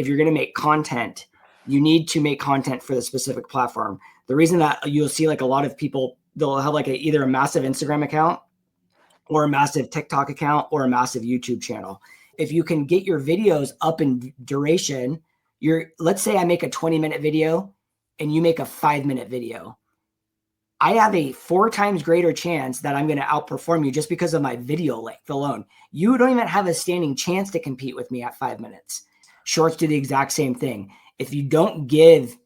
if you're going to make content, you need to make content for the specific platform. The reason that you'll see like a lot of people, they'll have like either a massive Instagram account or a massive TikTok account or a massive YouTube channel. If you can get your videos up in duration, let's say I make a 20-minute video and you make a 5-minute video. I have a 4 times greater chance that I'm going to outperform you just because of my video length alone. You don't even have a standing chance to compete with me at 5 minutes. Shorts do the exact same thing. If you don't give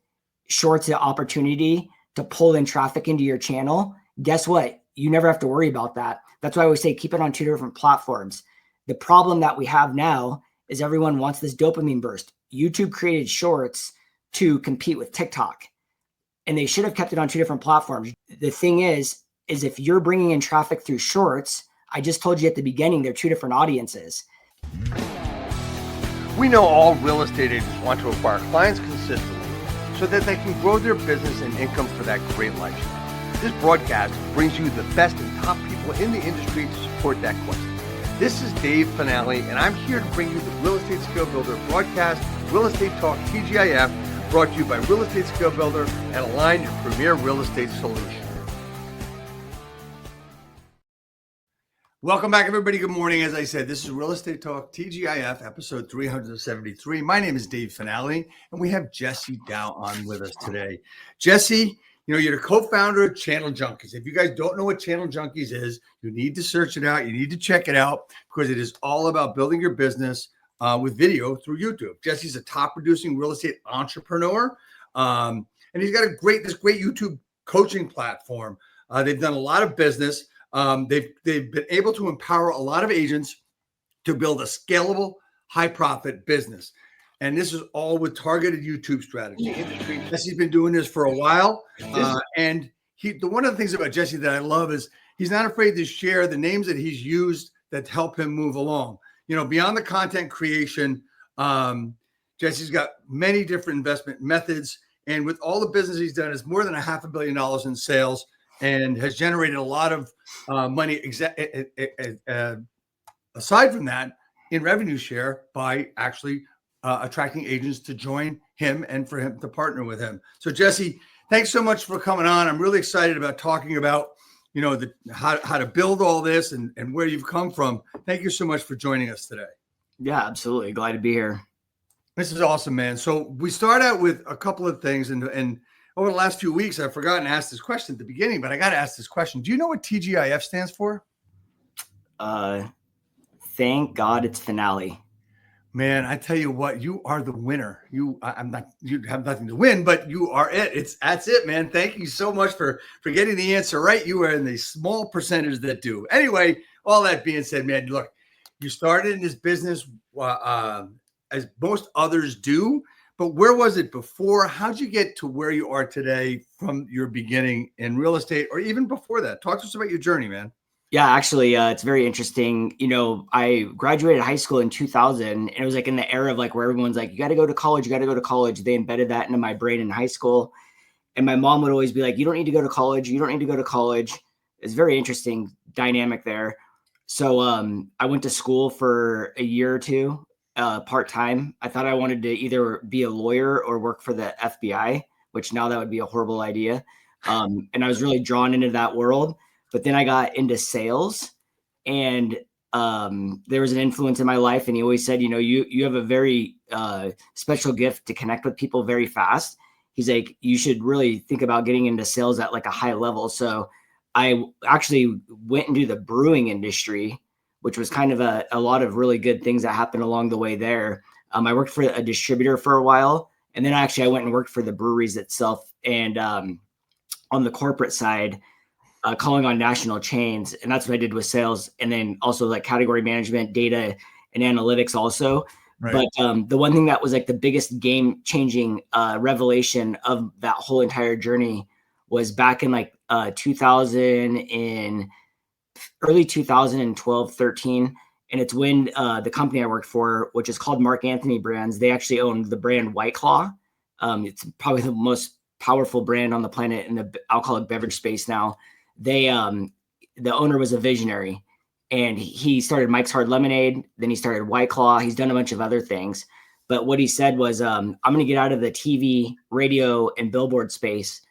shorts the opportunity to pull in traffic into your channel, guess what? You never have to worry about that. That's why I always say keep it on 2 different platforms. The problem that we have now is everyone wants this dopamine burst. YouTube created shorts to compete with TikTok, and they should have kept it on 2 different platforms. The thing is if you're bringing in traffic through shorts, I just told you at the beginning, they're 2 different audiences. We know all real estate agents want to acquire clients consistently so that they can grow their business and income for that great lifestyle. This broadcast brings you the best and top people in the industry to support that quest. This is Dave Fanale, and I'm here to bring you the Real Estate Skill Builder broadcast, Real Estate Talk TGIF, brought to you by Real Estate Skill Builder and Align, your premier real estate solution. Welcome back, everybody. Good morning. As I said, this is Real Estate Talk TGIF, episode 373. My name is Dave Fanale, and we have Jesse Dau on with us today. Jesse, you're the co-founder of Channel Junkies. If you guys don't know what Channel Junkies is, you need to search it out. You need to check it out because it is all about building your business with video through YouTube. Jesse's a top producing real estate entrepreneur, and he's got this great YouTube coaching platform. They've done a lot of business. They've been able to empower a lot of agents to build a scalable, high profit business. And this is all with targeted YouTube strategy. Jesse's been doing this for a while. And one of the things about Jesse that I love is he's not afraid to share the names that he's used that help him move along. Beyond the content creation, Jesse's got many different investment methods. And with all the business he's done, it's more than $500 million in sales and has generated a lot of money aside from that in revenue share by actually attracting agents to join him and for him to partner with him. So Jesse, thanks so much for coming on. I'm really excited about talking about, how to build all this and where you've come from. Thank you so much for joining us today. Yeah, absolutely. Glad to be here. This is awesome, man. So we start out with a couple of things and over the last few weeks, I've forgotten to ask this question at the beginning, but I got to ask this question. Do you know what TGIF stands for? Thank God it's Fanale. Man, I tell you what, you are the winner. You have nothing to win, but you are it. That's it, man. Thank you so much for getting the answer right. You are in the small percentage that do. Anyway, all that being said, man, look, you started in this business as most others do, but where was it before? How'd you get to where you are today from your beginning in real estate or even before that? Talk to us about your journey, man. Yeah, actually, it's very interesting. I graduated high school in 2000, and it was like in the era of like where everyone's like, you got to go to college, you got to go to college. They embedded that into my brain in high school. And my mom would always be like, you don't need to go to college. You don't need to go to college. It's very interesting dynamic there. So I went to school for a year or two, part-time. I thought I wanted to either be a lawyer or work for the FBI, which now that would be a horrible idea. And I was really drawn into that world. But then I got into sales, and there was an influence in my life. And he always said, you have a very special gift to connect with people very fast. He's like, you should really think about getting into sales at like a high level. So I actually went into the brewing industry, which was kind of a lot of really good things that happened along the way there. I worked for a distributor for a while. And then I went and worked for the breweries itself. And on the corporate side, calling on national chains. And that's what I did with sales. And then also like category management, data and analytics also. Right. But the one thing that was like the biggest game changing revelation of that whole entire journey was back in like early 2012, 13. And it's when the company I worked for, which is called Mark Anthony Brands, they actually owned the brand White Claw. It's probably the most powerful brand on the planet in the alcoholic beverage space now. The owner was a visionary, and he started Mike's Hard Lemonade. Then he started White Claw. He's done a bunch of other things, But what he said was, I'm going to get out of the TV, radio, and billboard space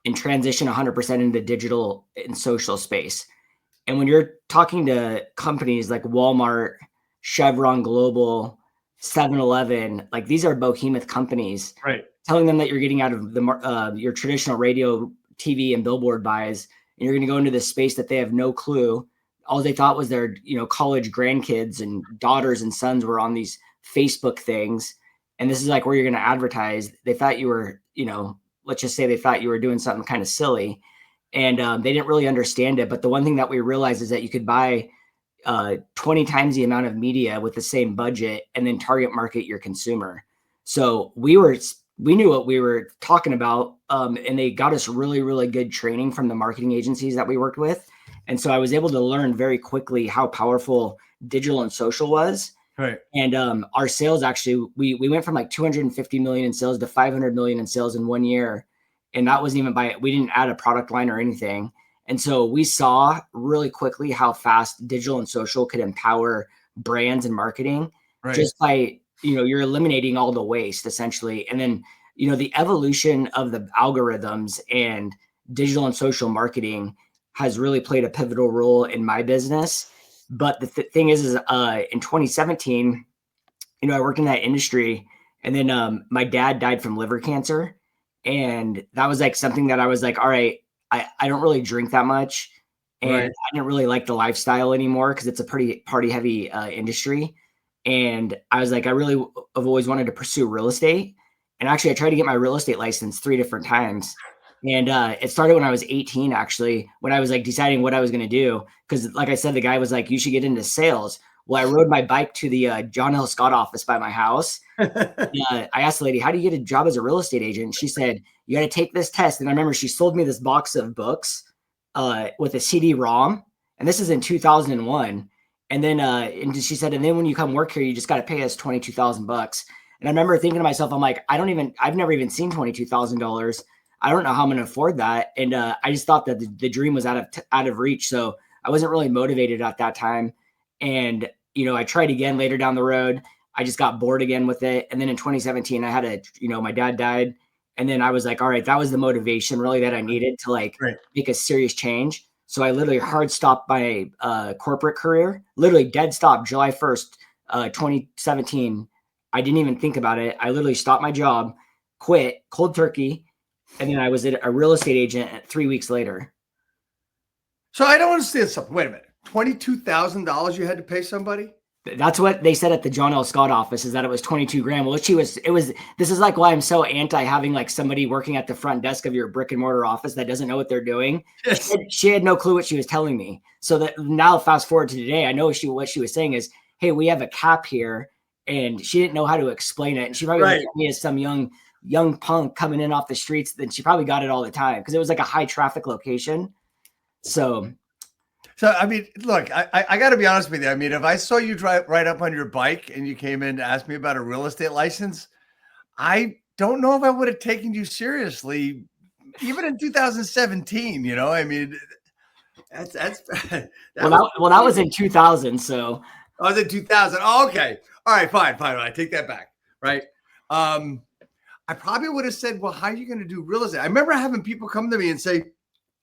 and transition 100% into digital and social space. And when you're talking to companies like Walmart, Chevron Global, 7-Eleven, like these are behemoth companies, Right. telling them that you're getting out of the your traditional radio, TV, and billboard buys, and you're going to go into this space that they have no clue. All they thought was their, college grandkids and daughters and sons were on these Facebook things, and this is like where you're going to advertise. They thought you were, let's just say they thought you were doing something kind of silly, and they didn't really understand it. But the one thing that we realized is that you could buy 20 times the amount of media with the same budget and then target market your consumer. So we knew what we were talking about, and they got us really, really good training from the marketing agencies that we worked with. And so I was able to learn very quickly how powerful digital and social was. Right. And our sales actually, we went from like 250 million in sales to 500 million in sales in 1 year. And that wasn't even we didn't add a product line or anything. And so we saw really quickly how fast digital and social could empower brands and marketing, just by, you're eliminating all the waste essentially. And then, the evolution of the algorithms and digital and social marketing has really played a pivotal role in my business. But the thing is in 2017, I worked in that industry, and then my dad died from liver cancer. And that was like something that I was like, all right, I don't really drink that much. And I didn't really like the lifestyle anymore because it's a pretty party heavy industry. And I was like, I really have always wanted to pursue real estate. And actually I tried to get my real estate license 3 different times. And it started when I was 18, actually, when I was like deciding what I was going to do. Because like I said, the guy was like, you should get into sales. Well, I rode my bike to the John L. Scott office by my house. I asked the lady, how do you get a job as a real estate agent? She said, you got to take this test. And I remember she sold me this box of books with a CD-ROM. And this is in 2001. And then and she said, and then when you come work here, you just got to pay us $22,000. And I remember thinking to myself, I'm like, I've never even seen $22,000. I don't know how I'm going to afford that. And I just thought that the dream was out of reach. So I wasn't really motivated at that time. And, I tried again later down the road. I just got bored again with it. And then in 2017, I had my dad died. And then I was like, all right, that was the motivation really that I needed to make a serious change. So I literally hard stopped my corporate career, literally dead stop July 1st, 2017. I didn't even think about it. I literally stopped my job, quit cold turkey. And then I was a real estate agent 3 weeks later. So I don't understand something. Wait a minute. $22,000 you had to pay somebody? That's what they said at the John L. Scott office, is that it was 22 grand. Well, this is like why I'm so anti having like somebody working at the front desk of your brick and mortar office that doesn't know what they're doing. Yes. She had no clue what she was telling me. So that now fast forward to today, I know what she was saying is, hey, we have a cap here, and she didn't know how to explain it. And she probably looked at me as some young punk coming in off the streets. Then she probably got it all the time because it was like a high traffic location. So I mean, look, I got to be honest with you. I mean, if I saw you drive right up on your bike and you came in to ask me about a real estate license, I don't know if I would have taken you seriously, even in 2017. I mean, that was in 2000. So I was in 2000. Oh, okay. All right, fine. I take that back. Right. I probably would have said, well, how are you going to do real estate? I remember having people come to me and say,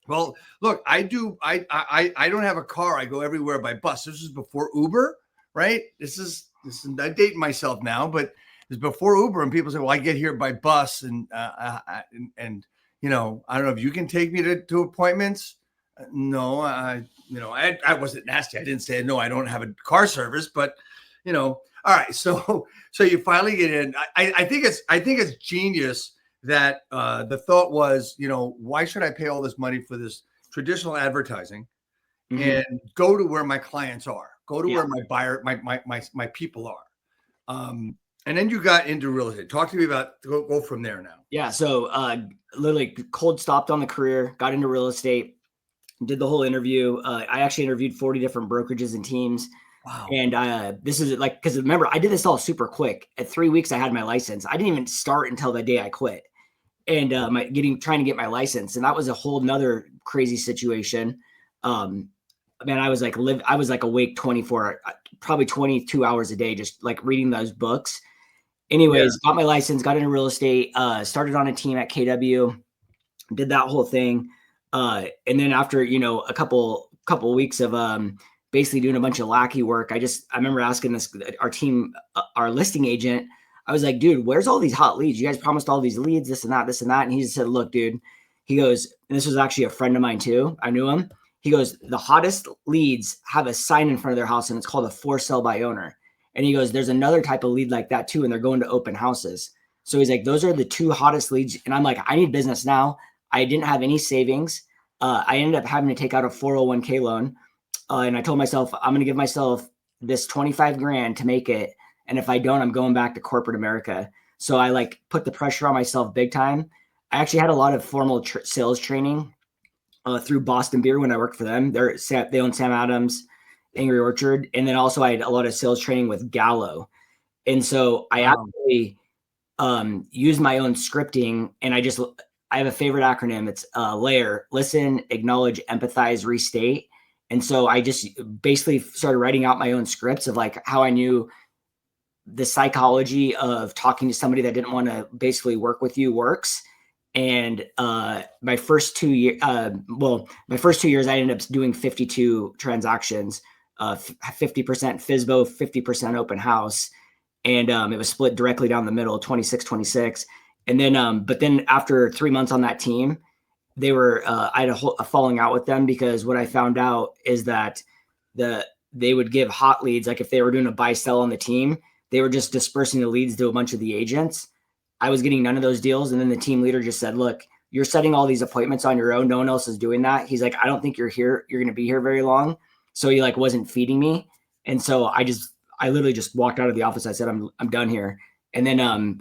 well, look, I don't have a car. I go everywhere by bus. This is before Uber, right? This is I'm dating myself now, but it's before Uber. And people say, well, I get here by bus. And I don't know if you can take me to appointments. No, I wasn't nasty. I didn't say, no, I don't have a car service, but all right. So you finally get in. I think it's genius that the thought was, why should I pay all this money for this traditional advertising and go to where my clients are, go to where my buyer, my people are. And then you got into real estate. Talk to me about go from there now. Yeah. So literally cold stopped on the career, got into real estate, did the whole interview. I actually interviewed 40 different brokerages and teams. Wow. And this is like, because remember, I did this all super quick. At 3 weeks, I had my license. I didn't even start until the day I quit. And trying to get my license. And that was a whole nother crazy situation. Man, I was like awake 22 hours a day, just like reading those books. anyways, got my license, got into real estate, started on a team at KW, did that whole thing. And then after, a couple weeks of basically doing a bunch of lackey work, I remember asking our team, our listing agent, I was like, dude, where's all these hot leads? You guys promised all these leads, this and that, this and that. And he just said, look, dude, he goes, and this was actually a friend of mine too. I knew him. He goes, the hottest leads have a sign in front of their house and it's called a for sale by owner. And he goes, there's another type of lead like that too. And they're going to open houses. So he's like, those are the two hottest leads. And I'm like, I need business now. I didn't have any savings. I ended up having to take out a 401k loan. And I told myself, I'm going to give myself this 25 grand to make it. And if I don't, I'm going back to corporate America. So I put the pressure on myself big time. I actually had a lot of formal sales training through Boston Beer when I worked for them. They own Sam Adams, Angry Orchard. And then also I had a lot of sales training with Gallo. And so I actually used my own scripting, and I have a favorite acronym. It's LAYER: listen, acknowledge, empathize, restate. And so I just basically started writing out my own scripts of how I knew the psychology of talking to somebody that didn't want to basically work with you works. And my first 2 years, I ended up doing 52 transactions, 50% FSBO, 50% open house. And it was split directly down the middle, 26. And then, but then after 3 months on that team, they were, I had a falling out with them because what I found out is that they would give hot leads. Like if they were doing a buy sell on the team, they were just dispersing the leads to a bunch of the agents. I was getting none of those deals. And then the team leader just said, look, you're setting all these appointments on your own. No one else is doing that. He's like, I don't think you're going to be here very long. So he wasn't feeding me. And so I literally just walked out of the office. I said, I'm done here. And then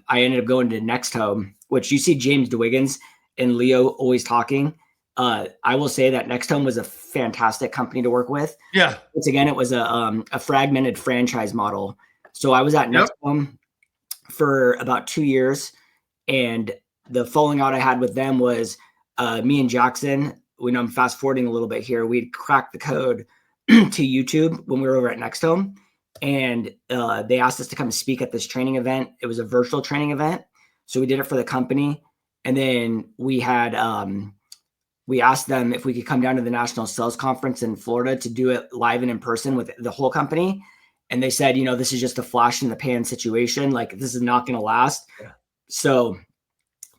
I ended up going to Next Home, which you see James DeWiggins and Leo always talking. I will say that Next Home was a fantastic company to work with. Yeah. Once again, it was a fragmented franchise model. So I was at Next Home for about 2 years. And the falling out I had with them was me and Jackson, I'm fast forwarding a little bit here. We'd cracked the code to YouTube when we were over at Next Home. And they asked us to come speak at this training event. It was a virtual training event. So we did it for the company. And then we had, we asked them if we could come down to the National Sales Conference in Florida to do it live and in person with the whole company. And they said, this is just a flash in the pan situation. This is not going to last. Yeah. So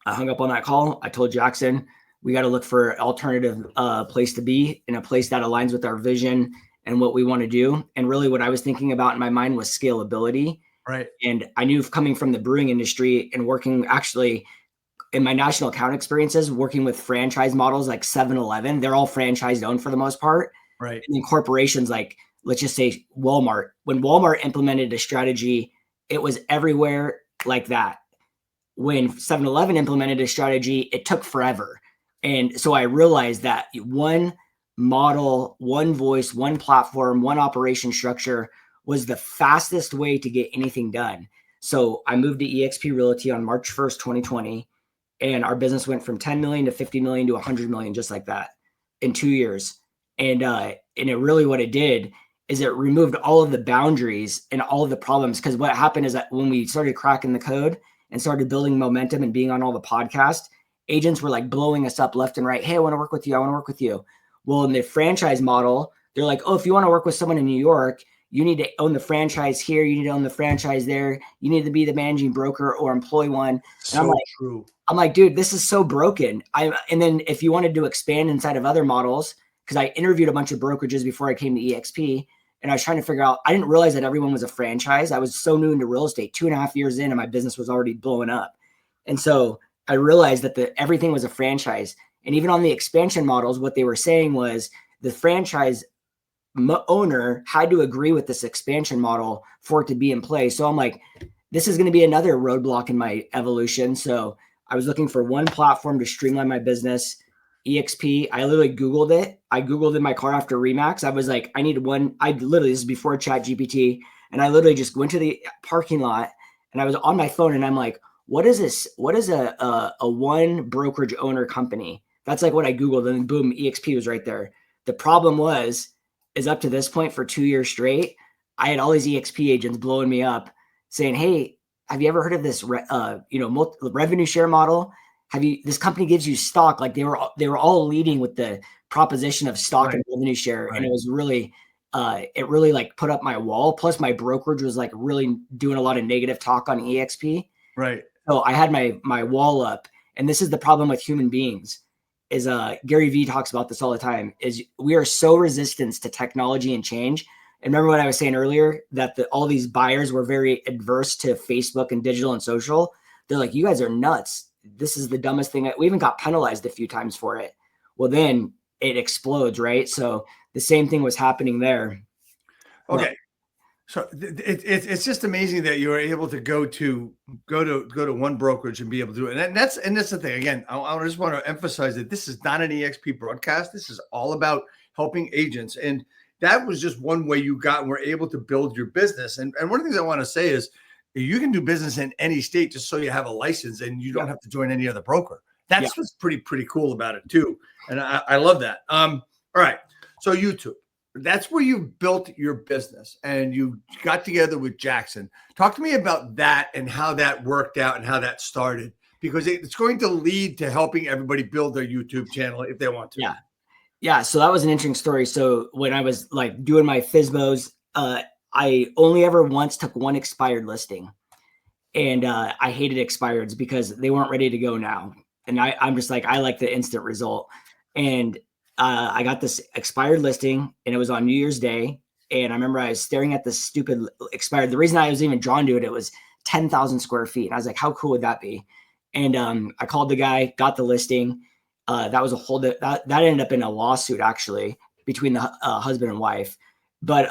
I hung up on that call. I told Jackson, we got to look for an alternative place to be, in a place that aligns with our vision and what we want to do. And really what I was thinking about in my mind was scalability. Right. And I knew, coming from the brewing industry and working actually in my national account experiences, working with franchise models like 7-Eleven, they're all franchise owned for the most part. Right. And then corporations let's just say Walmart. When Walmart implemented a strategy, it was everywhere like that. When 7-Eleven implemented a strategy, it took forever. And so I realized that one model, one voice, one platform, one operation structure was the fastest way to get anything done. So I moved to eXp Realty on March 1st, 2020. And our business went from 10 million to 50 million to 100 million, just like that, in 2 years. And it really, what it did is it removed all of the boundaries and all of the problems. Because what happened is that when we started cracking the code and started building momentum and being on all the podcasts, agents were blowing us up left and right. Hey, I want to work with you. I want to work with you. Well, in the franchise model, they're like, oh, if you want to work with someone in New York, you need to own the franchise here. You need to own the franchise there. You need to be the managing broker or employ one. So and true. I'm like, dude, this is so broken. And then if you wanted to expand inside of other models, because I interviewed a bunch of brokerages before I came to EXP, and I was trying to figure out, I didn't realize that everyone was a franchise. I was so new into real estate, 2.5 years in, and my business was already blowing up. And so I realized that everything was a franchise. And even on the expansion models, what they were saying was the franchise owner had to agree with this expansion model for it to be in play. So I'm like, this is going to be another roadblock in my evolution. So I was looking for one platform to streamline my business. EXP, I literally Googled it. I Googled in my car after Remax. I was like, I need one. This is before Chat GPT. And I literally just went to the parking lot and I was on my phone and I'm like, what is this? What is a one brokerage owner company? That's what I Googled, and boom, EXP was right there. The problem is up to this point for 2 years straight, I had all these EXP agents blowing me up saying, hey, have you ever heard of this, revenue share model? This company gives you stock. Like they were all leading with the proposition of stock and revenue share. And it was really, it really like put up my wall. Plus my brokerage was like really doing a lot of negative talk on EXP. Right. So I had my wall up, and this is the problem with human beings is Gary Vee talks about this all the time, is we are so resistant to technology and change. And remember what I was saying earlier, that all these buyers were very adverse to Facebook and digital and social. They're like, you guys are nuts. This is the dumbest thing. We even got penalized a few times for it. Well, then it explodes, right? So the same thing was happening there. Okay. So it's just amazing that you were able to go to one brokerage and be able to do it. And that's the thing. Again, I just want to emphasize that this is not an EXP broadcast. This is all about helping agents. And that was just one way you were able to build your business. And one of the things I want to say is you can do business in any state just so you have a license and you don't have to join any other broker. That's what's pretty cool about it too. And I love that. All right. So YouTube. That's where you built your business and you got together with Jackson. Talk to me about that and how that worked out and how that started, because it's going to lead to helping everybody build their YouTube channel if they want to. Yeah. So that was an interesting story. So when I was like doing my FSBOs, I only ever once took one expired listing, and I hated expireds because they weren't ready to go now. And I'm just like, I like the instant result. And I got this expired listing, and it was on New Year's Day. And I remember I was staring at this stupid expired. The reason I was even drawn to it, it was 10,000 square feet. And I was like, how cool would that be? And I called the guy, got the listing. That was that ended up in a lawsuit actually between the husband and wife. But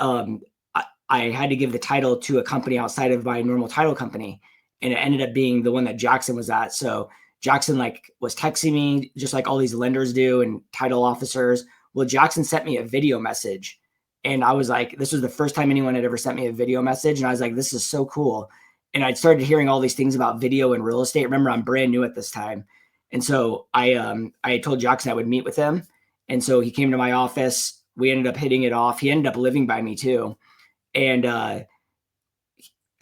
I had to give the title to a company outside of my normal title company. And it ended up being the one that Jackson was at. So Jackson was texting me just like all these lenders do and title officers. Well, Jackson sent me a video message, and I was like, this was the first time anyone had ever sent me a video message. And I was like, this is so cool. And I started hearing all these things about video and real estate. Remember, I'm brand new at this time. And so I told Jackson I would meet with him. And so he came to my office. We ended up hitting it off. He ended up living by me too. And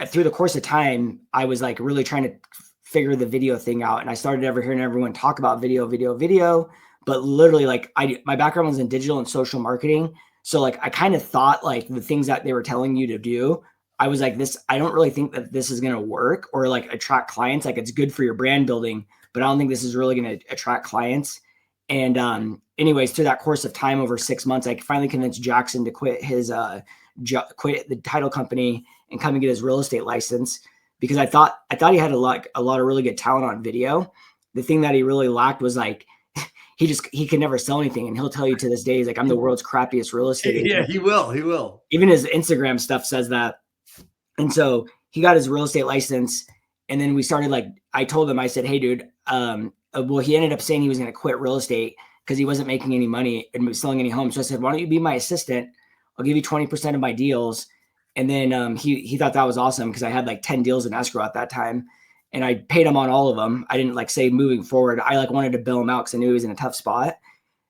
through the course of time, I was like really trying to figure the video thing out. And I started hearing everyone talk about video, but literally my background was in digital and social marketing. So like, I kind of thought like the things that they were telling you to do, I was like, I don't really think that this is going to work or like attract clients. Like it's good for your brand building, but I don't think this is really going to attract clients. And anyways, through that course of time, over 6 months, I finally convinced Jackson to quit quit the title company and come and get his real estate license, because I thought he had a lot of really good talent on video. The thing that he really lacked was like, he could never sell anything. And he'll tell you to this day, he's like, I'm the world's crappiest real estate agent. Yeah, he will. Even his Instagram stuff says that. And so he got his real estate license. And then we started I told him, I said, hey dude, well, he ended up saying he was going to quit real estate because he wasn't making any money and selling any homes. So I said, why don't you be my assistant? I'll give you 20% of my deals. And then he thought that was awesome because I had like 10 deals in escrow at that time, and I paid him on all of them. I didn't say moving forward. I wanted to bill him out because I knew he was in a tough spot.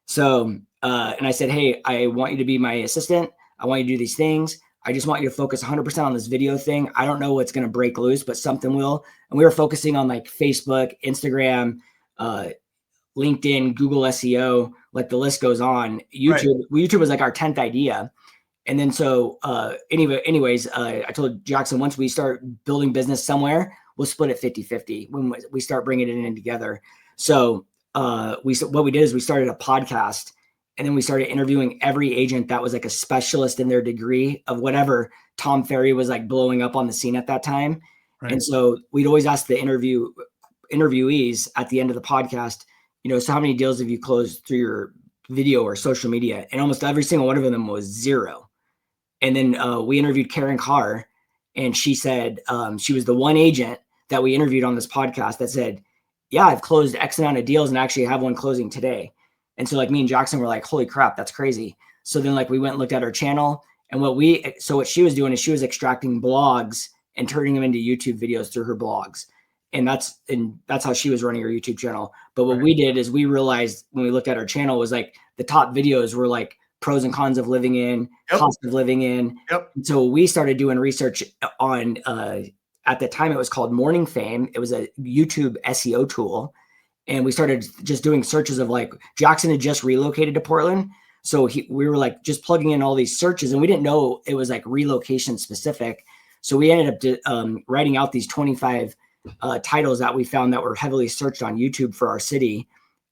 So and I said, hey, I want you to be my assistant. I want you to do these things. I just want you to focus 100% on this video thing. I don't know what's going to break loose, but something will. And we were focusing on like Facebook, Instagram, LinkedIn, Google SEO, like the list goes on. YouTube was like our 10th idea. And then so anyways, I told Jackson, once we start building business somewhere, we'll split it 50-50 when we start bringing it in together. So what we did is we started a podcast, and then we started interviewing every agent that was like a specialist in their degree of whatever Tom Ferry was like blowing up on the scene at that time. Right. And so we'd always ask the interviewees at the end of the podcast, so how many deals have you closed through your video or social media? And almost every single one of them was 0. And then we interviewed Karen Carr, and she said she was the one agent that we interviewed on this podcast that said, yeah, I've closed X amount of deals and actually have one closing today. And so like me and Jackson were like, holy crap, that's crazy. So then we went and looked at her channel, and what she was doing is she was extracting blogs and turning them into YouTube videos through her blogs. And that's how she was running her YouTube channel. But what we did is we realized when we looked at our channel was like the top videos were like pros and cons of living in, cost of living in. And so we started doing research on at the time it was called Morning Fame. It was a YouTube SEO tool. And we started just doing searches of like Jackson had just relocated to Portland. So we were like just plugging in all these searches, and we didn't know it was like relocation specific. So we ended up writing out these 25 titles that we found that were heavily searched on YouTube for our city.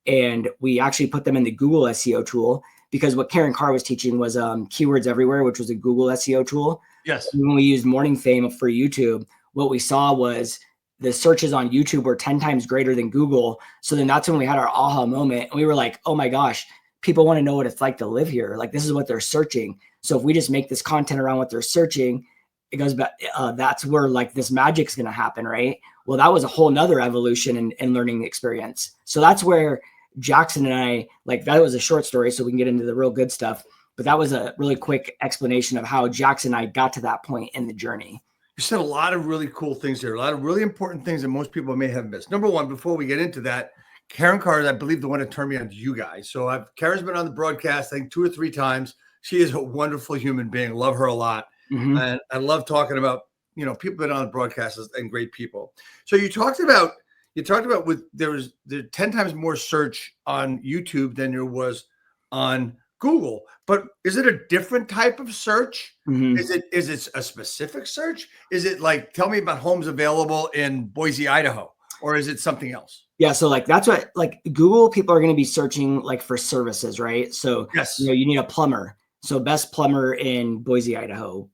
And we actually put them in the Google SEO tool, because what Karen Carr was teaching was Keywords Everywhere, which was a Google SEO tool. Yes. When we used Morning Fame for YouTube, what we saw was the searches on YouTube were 10 times greater than Google. So then that's when we had our aha moment. And we were like, oh my gosh, people want to know what it's like to live here. Like, this is what they're searching. So if we just make this content around what they're searching, it goes back. That's where like this magic's going to happen, right? Well, that was a whole nother evolution and learning experience. So that's where Jackson and I, like, that was a short story, so we can get into the real good stuff. But that was a really quick explanation of how Jackson and I got to that point in the journey. You said a lot of really cool things here, a lot of really important things that most people may have missed. Number one, before we get into that, Karen Carr is, I believe, the one that turned me on to you guys. So Karen's been on the broadcast, I think 2 or 3 times. She is a wonderful human being. Love her a lot. Mm-hmm. And I love talking about, people that are on the broadcast and great people. So you talked about there 10 times more search on YouTube than there was on Google, but is it a different type of search? Mm-hmm. Is it a specific search? Is it like, tell me about homes available in Boise, Idaho, or is it something else? Yeah. So like, that's what, like, Google people are going to be searching like for services, right? So yes, you need a plumber. So best plumber in Boise, Idaho,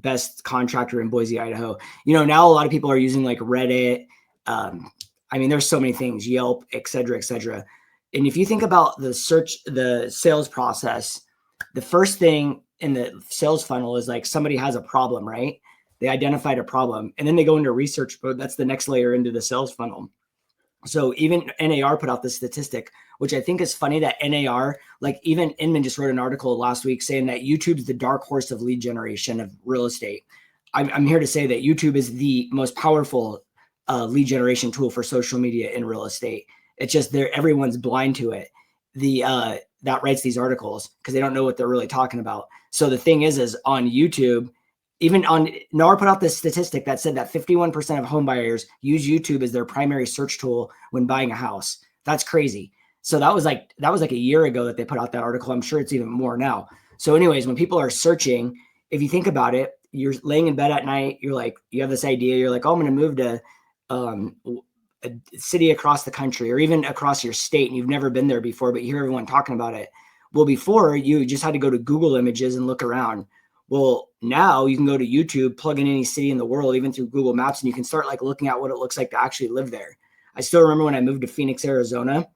best contractor in Boise, Idaho. Now a lot of people are using like Reddit. There's so many things, Yelp, et cetera, et cetera. And if you think about the sales process, the first thing in the sales funnel is like somebody has a problem, right? They identified a problem, and then they go into research mode. That's the next layer into the sales funnel. So even NAR put out this statistic, which I think is funny, that NAR, like even Inman just wrote an article last week saying that YouTube's the dark horse of lead generation of real estate. I'm here to say that YouTube is the most powerful lead generation tool for social media in real estate. It's just everyone's blind to it. That writes these articles because they don't know what they're really talking about. So the thing is on YouTube, even on NAR put out this statistic that said that 51% of home buyers use YouTube as their primary search tool when buying a house. That's crazy. So that was like a year ago that they put out that article. I'm sure it's even more now. So anyways, when people are searching, if you think about it, you're laying in bed at night, you're like, you have this idea, you're like, oh, I'm going to move to a city across the country or even across your state, and you've never been there before, but you hear everyone talking about it. Well, before, you just had to go to Google Images and look around. Well, now you can go to YouTube, plug in any city in the world, even through Google Maps, and you can start like looking at what it looks like to actually live there. I still remember when I moved to Phoenix, Arizona,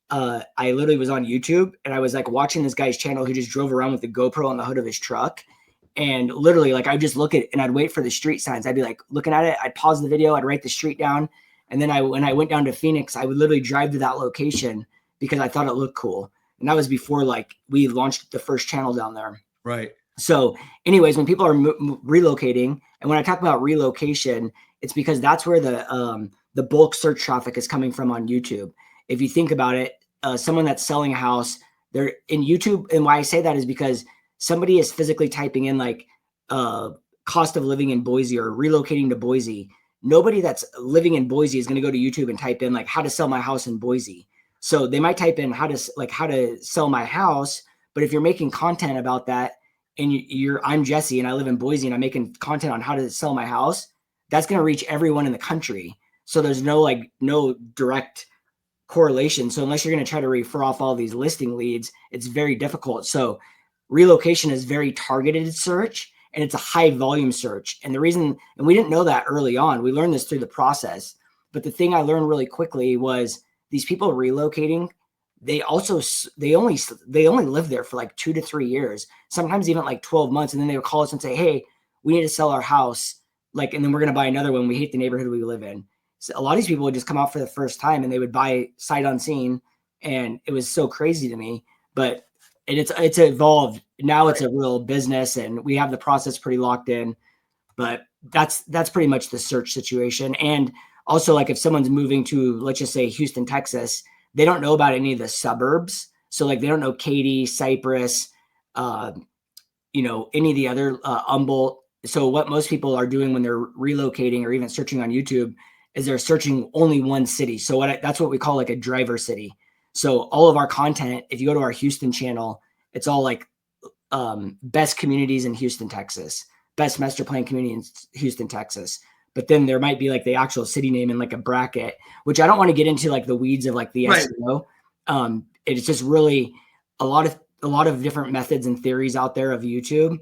I literally was on YouTube and I was like watching this guy's channel who just drove around with the GoPro on the hood of his truck. And literally, like, I'd just look at it and I'd wait for the street signs. I'd be like looking at it. I'd pause the video. I'd write the street down. And then when I went down to Phoenix, I would literally drive to that location because I thought it looked cool. And that was before like we launched the first channel down there. Right. So anyways, when people are relocating, and when I talk about relocation, it's because that's where the bulk search traffic is coming from on YouTube. If you think about it, someone that's selling a house, they're in YouTube. And why I say that is because somebody is physically typing in like cost of living in Boise or relocating to Boise. Nobody that's living in Boise is going to go to YouTube and type in like how to sell my house in Boise. So they might type in how to sell my house. But if you're making content about that, and I'm Jesse and I live in Boise and I'm making content on how to sell my house, that's going to reach everyone in the country. So there's no direct correlation. So unless you're going to try to refer off all these listing leads, it's very difficult. So relocation is very targeted search, and it's a high volume search. And the reason, and we didn't know that early on, we learned this through the process. But the thing I learned really quickly was these people relocating, they only live there for like 2 to 3 years, sometimes even like 12 months. And then they would call us and say, hey, we need to sell our house. Like, and then we're going to buy another one. We hate the neighborhood we live in. So a lot of these people would just come out for the first time and they would buy sight unseen. And it was so crazy to me, but it's evolved. Now it's a real business and we have the process pretty locked in, but that's pretty much the search situation. And also, like, if someone's moving to, let's just say, Houston, Texas, they don't know about any of the suburbs. So like they don't know Katy, Cypress, any of the other Humboldt. So what most people are doing when they're relocating or even searching on YouTube is they're searching only one city. So that's what we call like a driver city. So all of our content, if you go to our Houston channel, it's all like best communities in Houston, Texas, best master plan community in Houston, Texas. But then there might be like the actual city name in like a bracket, which I don't want to get into like the weeds of like the SEO. It's just really a lot of different methods and theories out there of YouTube.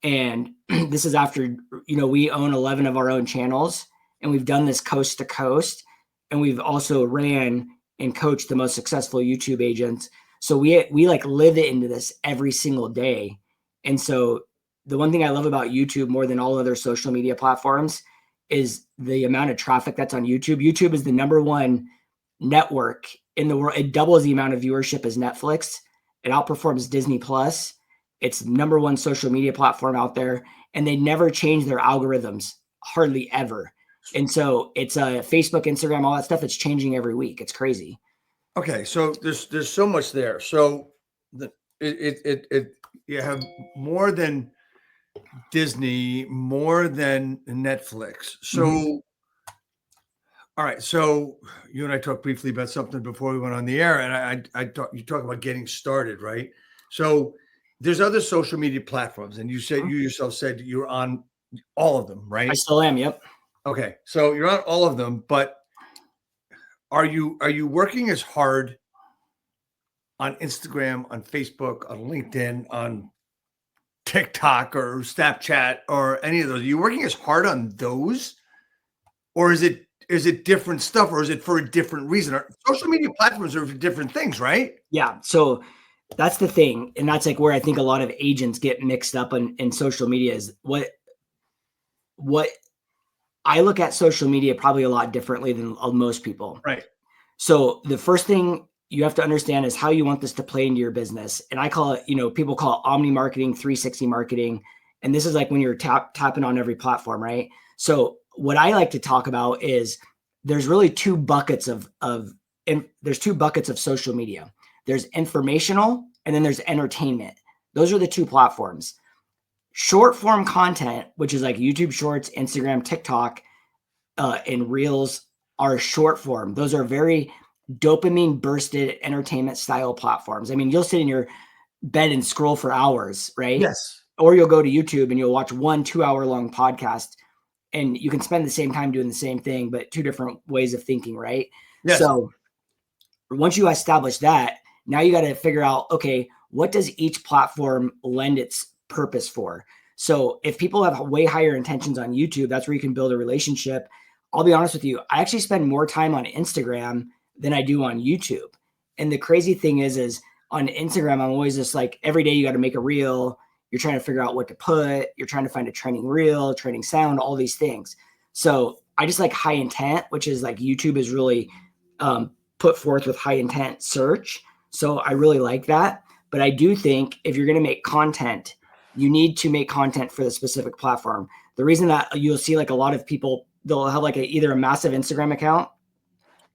And this is after, we own 11 of our own channels, and we've done this coast to coast. And we've also ran and coached the most successful YouTube agents. So we like live it into this every single day. And so the one thing I love about YouTube more than all other social media platforms is the amount of traffic that's on YouTube. YouTube is the number one network in the world. It doubles the amount of viewership as Netflix. It outperforms Disney Plus. It's number one social media platform out there, and they never change their algorithms, hardly ever. And so it's Facebook, Instagram, all that stuff. It's changing every week. It's crazy. Okay, so there's so much there. So you have more than Disney, more than Netflix. So, all right. So you and I talked briefly about something before we went on the air, and you talk about getting started, right? So there's other social media platforms, and you yourself said you're on all of them, right? I still am. Yep. Okay, so you're on all of them, but are you working as hard on Instagram, on Facebook, on LinkedIn, on TikTok or Snapchat or any of those? Are you working as hard on those, or is it different stuff, or is it for a different reason? Social media platforms are for different things, right? Yeah. So that's the thing. And that's like where I think a lot of agents get mixed up in social media is what I look at social media probably a lot differently than most people. Right. So the first thing you have to understand is how you want this to play into your business. And I call it, people call it omni marketing, 360 marketing. And this is like when you're tapping on every platform, right? So what I like to talk about is there's really two buckets of social media. There's informational, and then there's entertainment. Those are the two platforms. Short form content, which is like YouTube Shorts, Instagram, TikTok, and Reels are short form. Those are very dopamine bursted entertainment style platforms. I mean, you'll sit in your bed and scroll for hours, right? Yes. Or you'll go to YouTube and you'll watch 1-2 hour long podcast, and you can spend the same time doing the same thing, but two different ways of thinking, right? Yes. So once you establish that, now you got to figure out, okay, what does each platform lend its purpose for? So if people have way higher intentions on YouTube, that's where you can build a relationship. I'll be honest with you, I actually spend more time on Instagram than I do on YouTube. And the crazy thing is on Instagram, I'm always just like, every day you got to make a reel. You're trying to figure out what to put. You're trying to find a trending reel, trending sound, all these things. So I just like high intent, which is like YouTube is really put forth with high intent search. So I really like that. But I do think if you're going to make content, you need to make content for the specific platform. The reason that you'll see like a lot of people, they'll have like either a massive Instagram account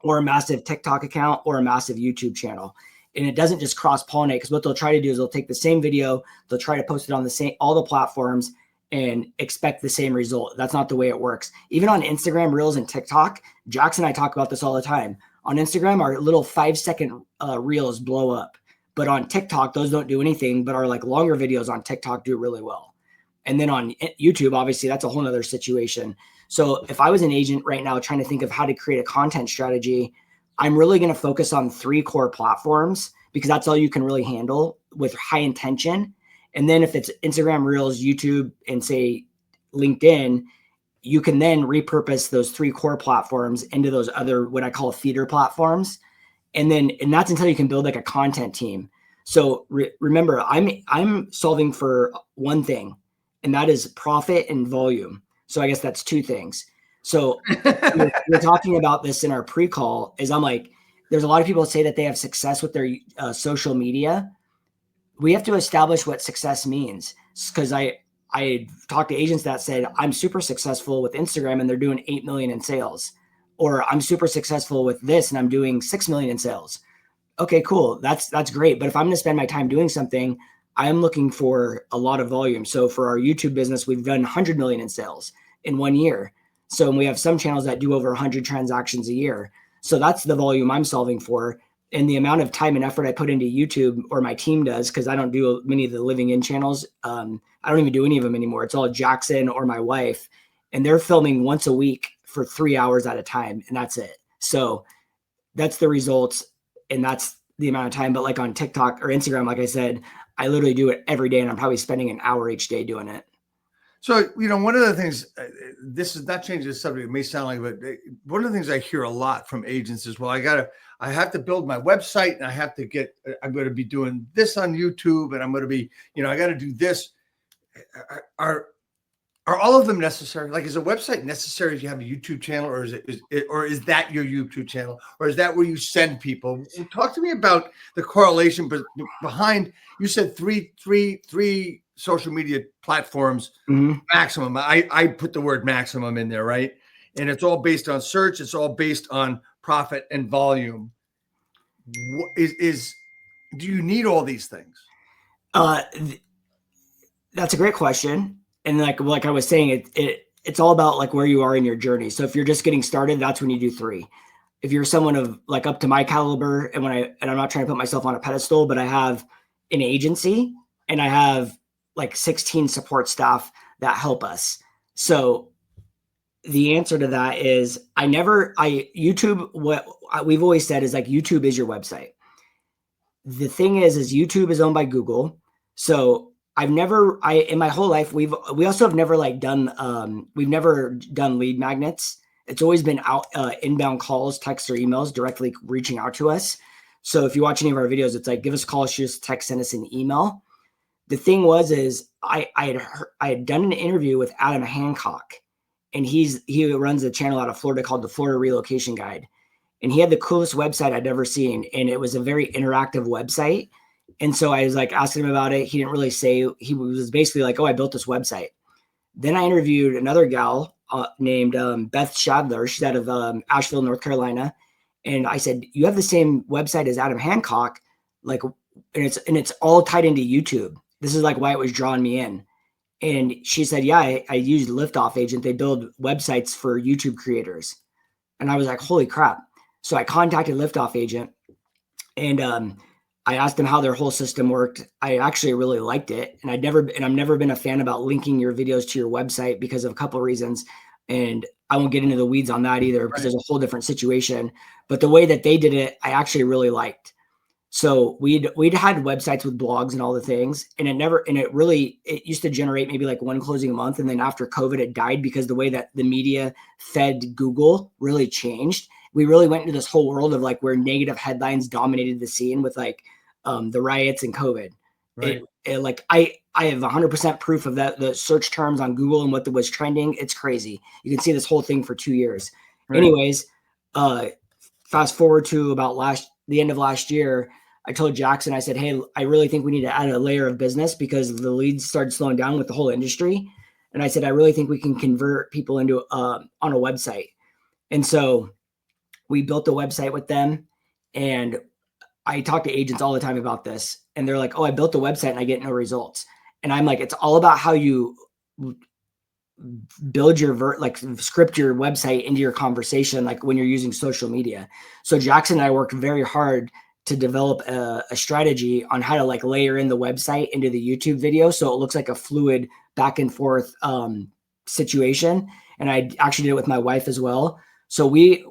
or a massive TikTok account or a massive YouTube channel. And it doesn't just cross pollinate, because what they'll try to do is they'll take the same video, they'll try to post it on all the platforms and expect the same result. That's not the way it works. Even on Instagram, Reels, and TikTok, Jackson and I talk about this all the time. On Instagram, our little 5-second reels blow up. But on TikTok, those don't do anything, but our like longer videos on TikTok do really well. And then on YouTube, obviously, that's a whole nother situation. So if I was an agent right now trying to think of how to create a content strategy, I'm really going to focus on 3 core platforms, because that's all you can really handle with high intention. And then if it's Instagram, Reels, YouTube, and say LinkedIn, you can then repurpose those 3 core platforms into those other, what I call feeder platforms. And that's until you can build like a content team. So remember, I'm solving for one thing, and that is profit and volume. So I guess that's 2 things. So we're talking about this in our pre-call, is I'm like, there's a lot of people that say that they have success with their social media. We have to establish what success means, because I talked to agents that said, I'm super successful with Instagram and they're doing 8 million in sales, or I'm super successful with this and I'm doing 6 million in sales. Okay, cool. That's great. But if I'm going to spend my time doing something, I'm looking for a lot of volume. So for our YouTube business, we've done 100 million in sales in 1 year. So we have some channels that do over 100 transactions a year. So that's the volume I'm solving for. And the amount of time and effort I put into YouTube, or my team does, because I don't do many of the living in channels. I don't even do any of them anymore. It's all Jackson or my wife, and they're filming once a week for 3 hours at a time, and that's it. So that's the results, and that's the amount of time. But like on TikTok or Instagram, like I said, I literally do it every day, and I'm probably spending an hour each day doing it. So, one of the things, this is not changing the subject, it may sound like, but one of the things I hear a lot from agents is, well, I have to build my website, and I'm going to be doing this on YouTube, and I'm going to be, I got to do this. Are all of them necessary? Like, is a website necessary if you have a YouTube channel, or is that your YouTube channel, or is that where you send people? Talk to me about the correlation behind, you said three social media platforms, maximum. I put the word maximum in there, right? And it's all based on search. It's all based on profit and volume. Do you need all these things? That's a great question. And like I was saying, it's all about like where you are in your journey. So if you're just getting started, that's when you do 3. If you're someone of like up to my caliber, and I'm not trying to put myself on a pedestal, but I have an agency and I have like 16 support staff that help us. So the answer to that is YouTube, what we've always said is like YouTube is your website. The thing is YouTube is owned by Google. So in my whole life, we also have never we've never done lead magnets. It's always been inbound calls, texts, or emails directly reaching out to us. So if you watch any of our videos, it's like, give us a call, shoot us a text, send us an email. The thing I had done an interview with Adam Hancock, and he runs a channel out of Florida called the Florida Relocation Guide. And he had the coolest website I'd ever seen. And it was a very interactive website. And so I was like asking him about it. He didn't really say. He was basically like, oh, I built this website. Then I interviewed another gal named Beth Shadler. She's out of Asheville, North Carolina. And I said, you have the same website as Adam Hancock, and it's all tied into YouTube. This is like why it was drawing me in. And she said, yeah, I used Liftoff Agent. They build websites for YouTube creators. And I was like, holy crap. So I contacted Liftoff Agent, and I asked them how their whole system worked. I actually really liked it. And I've never been a fan about linking your videos to your website because of a couple of reasons. And I won't get into the weeds on that either, because there's a whole different situation. But the way that they did it, I actually really liked. So we'd had websites with blogs and all the things, and it used to generate maybe like 1 closing a month. And then after COVID, it died because the way that the media fed Google really changed. We really went into this whole world of like where negative headlines dominated the scene with like the riots and COVID. Right. I have 100% proof of that. The search terms on Google and what was trending, it's crazy. You can see this whole thing for 2 years. Right. Anyways, fast forward to about the end of last year, I told Jackson, I said, hey, I really think we need to add a layer of business because the leads started slowing down with the whole industry. And I said, I really think we can convert people into on a website. And so we built a website with them, and I talk to agents all the time about this, and they're like, oh, I built a website and I get no results. And I'm like, it's all about how you build script your website into your conversation, like when you're using social media. So Jackson and I worked very hard to develop a strategy on how to like layer in the website into the YouTube video, so it looks like a fluid back and forth situation. And I actually did it with my wife as well. So we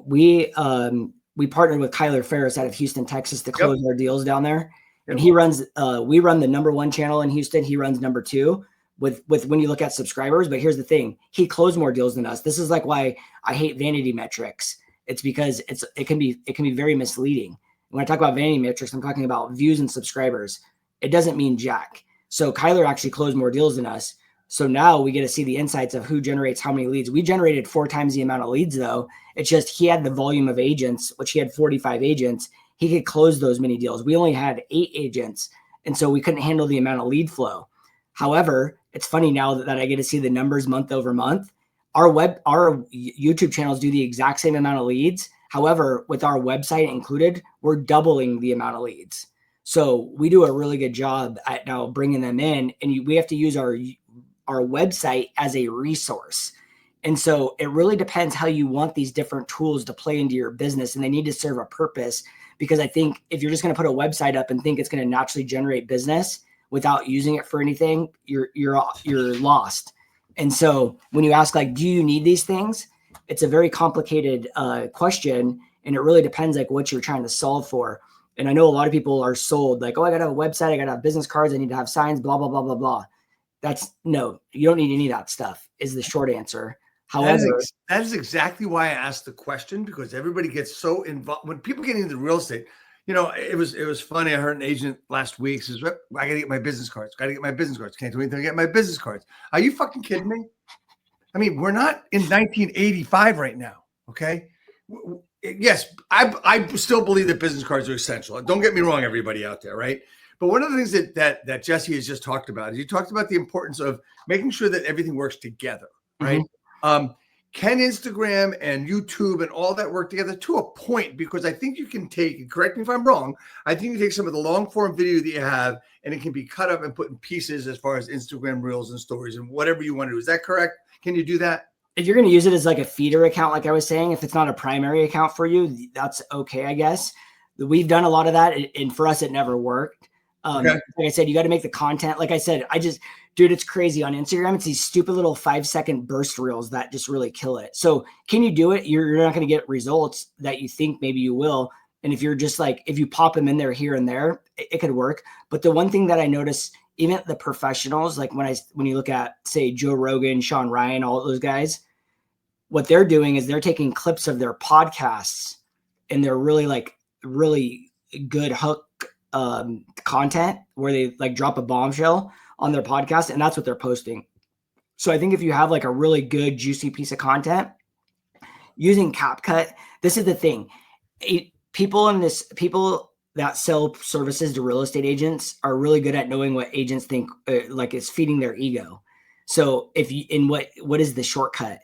partnered with Kyler Ferris out of Houston, Texas, to close our deals down there. And he runs, we run the #1 channel in Houston. He runs #2 with when you look at subscribers. But here's the thing: he closed more deals than us. This is like why I hate vanity metrics. It's because it can be very misleading. When I talk about vanity metrics, I'm talking about views and subscribers. It doesn't mean jack. So Kyler actually closed more deals than us. So now we get to see the insights of who generates how many leads. We generated 4 times the amount of leads, though. It's just he had the volume of agents, which he had 45 agents. He could close those many deals. We only had 8 agents, and so we couldn't handle the amount of lead flow. However, it's funny now that I get to see the numbers month over month. Our YouTube channels do the exact same amount of leads. However, with our website included, we're doubling the amount of leads. So we do a really good job at now bringing them in, and we have to use our website as a resource. And so it really depends how you want these different tools to play into your business, and they need to serve a purpose. Because I think if you're just going to put a website up and think it's going to naturally generate business without using it for anything, you're lost. And so when you ask, like, do you need these things? It's a very complicated question, and it really depends like what you're trying to solve for. And I know a lot of people are sold like, oh, I got to have a website, I got to have business cards, I need to have signs, blah, blah, blah, blah, blah. No, you don't need any of that stuff is the short answer. However, that is exactly why I asked the question, because everybody gets so involved when people get into real estate. You know, it was funny. I heard an agent last week says, I got to get my business cards. Got to get my business cards. Can't do anything to get my business cards. Are you fucking kidding me? I mean, we're not in 1985 right now. Okay. Yes, I still believe that business cards are essential. Don't get me wrong, everybody out there, right? But one of the things that Jesse has just talked about is he talked about the importance of making sure that everything works together, right? Mm-hmm. Can Instagram and YouTube and all that work together to a point? Because I think you can take, correct me if I'm wrong, I think you take some of the long form video that you have and it can be cut up and put in pieces as far as Instagram reels and stories and whatever you want to do. Is that correct? Can you do that? If you're going to use it as like a feeder account, like I was saying, if it's not a primary account for you, that's okay, I guess. We've done a lot of that, and for us, it never worked. Okay. Like I said, you got to make the content. Like I said, dude, it's crazy on Instagram. It's these stupid little 5-second burst reels that just really kill it. So can you do it? You're not going to get results that you think maybe you will. And if you're just like, if you pop them in there here and there, it could work. But the one thing that I notice, even the professionals, like when you look at, say, Joe Rogan, Sean Ryan, all those guys, what they're doing is they're taking clips of their podcasts and they're really good hook content where they like drop a bombshell on their podcast, and that's what they're posting. So I think if you have like a really good juicy piece of content using CapCut, this is the thing. People that sell services to real estate agents are really good at knowing what agents think like is feeding their ego. So what is the shortcut?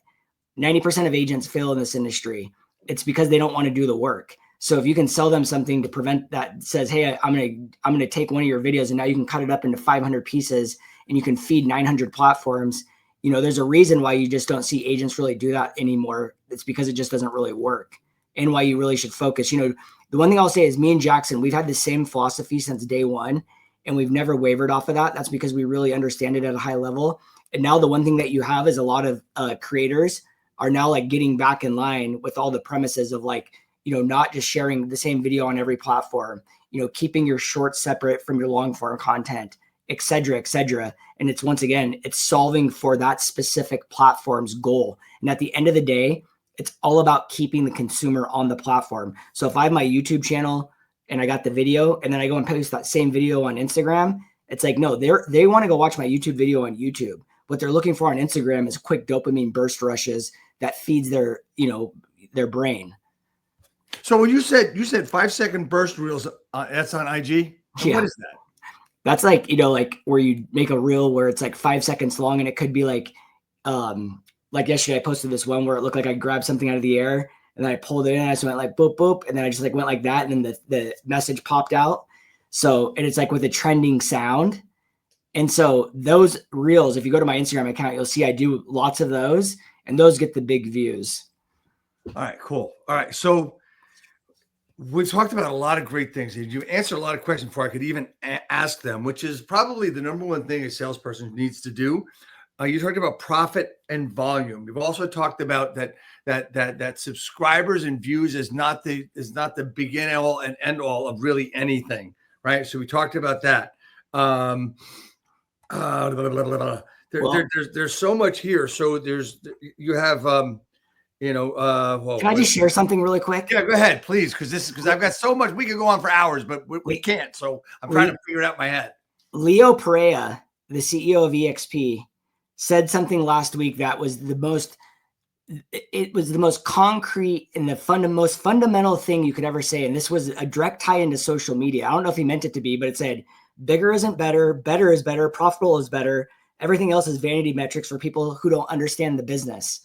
90% of agents fail in this industry. It's because they don't want to do the work. So if you can sell them something to prevent that, says, hey, I'm going to take one of your videos and now you can cut it up into 500 pieces and you can feed 900 platforms. You know, there's a reason why you just don't see agents really do that anymore. It's because it just doesn't really work, and why you really should focus. You know, the one thing I'll say is me and Jackson, we've had the same philosophy since day one, and we've never wavered off of that. That's because we really understand it at a high level. And now the one thing that you have is a lot of creators are now like getting back in line with all the premises of like, you know, not just sharing the same video on every platform, you know, keeping your shorts separate from your long form content, et cetera, et cetera. And it's, once again, it's solving for that specific platform's goal. And at the end of the day, it's all about keeping the consumer on the platform. So if I have my YouTube channel and I got the video and then I go and post that same video on Instagram, it's like, no, they want to go watch my YouTube video on YouTube. What they're looking for on Instagram is quick dopamine burst rushes that feeds their brain. So when you said 5-second burst reels, that's on IG. Yeah. What is that? That's like, you know, like where you make a reel where it's like 5 seconds long, and it could be like yesterday I posted this one where it looked like I grabbed something out of the air and then I pulled it in and I just went like boop, boop. And then I just like went like that. And then the message popped out. So, and it's like with a trending sound. And so those reels, if you go to my Instagram account, you'll see I do lots of those, and those get the big views. All right, cool. All right. So we've talked about a lot of great things. You answered a lot of questions before I could even ask them, which is probably the number one thing a salesperson needs to do. You talked about profit and volume. You've also talked about that subscribers and views is not the begin all and end all of really anything, right? So we talked about that. There's so much here. So you have can I just share something really quick? Yeah, go ahead, please, because I've got so much. We could go on for hours, but we can't. So I'm trying to figure it out in my head. Leo Pereira, the CEO of EXP, said something last week that was the most concrete and the most fundamental thing you could ever say. And this was a direct tie into social media. I don't know if he meant it to be, but it said, bigger isn't better. Better is better. Profitable is better. Everything else is vanity metrics for people who don't understand the business.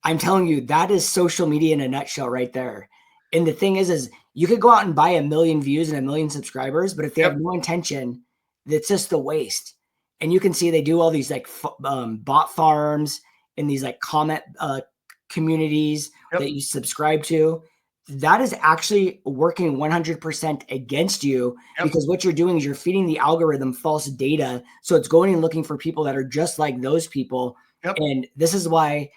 I'm telling you, that is social media in a nutshell right there. And the thing is you could go out and buy 1 million views and 1 million subscribers, but if they Yep. have no intention, it's just a waste. And you can see they do all these like bot farms and these like comment communities Yep. that you subscribe to. That is actually working 100% against you, Yep. because what you're doing is you're feeding the algorithm false data. So it's going and looking for people that are just like those people. Yep. And this is why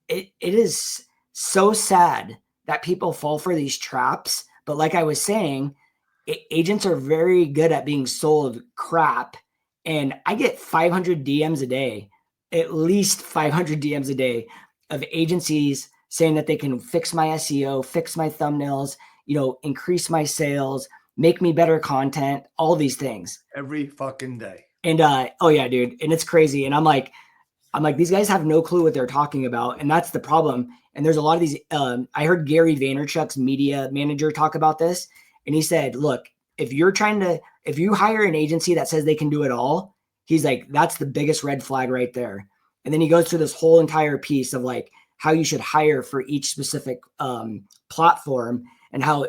it is so sad that people fall for these traps. But like I was saying, agents are very good at being sold crap. And I get 500 DMs a day, at least 500 DMs a day of agencies saying that they can fix my SEO, fix my thumbnails, increase my sales, make me better content, all these things. Every fucking day. And oh yeah, dude. And it's crazy. And I'm like, these guys have no clue what they're talking about. And that's the problem. And there's a lot of these, I heard Gary Vaynerchuk's media manager talk about this. And he said, look, if you hire an agency that says they can do it all, he's like, that's the biggest red flag right there. And then he goes through this whole entire piece of like how you should hire for each specific platform, and how,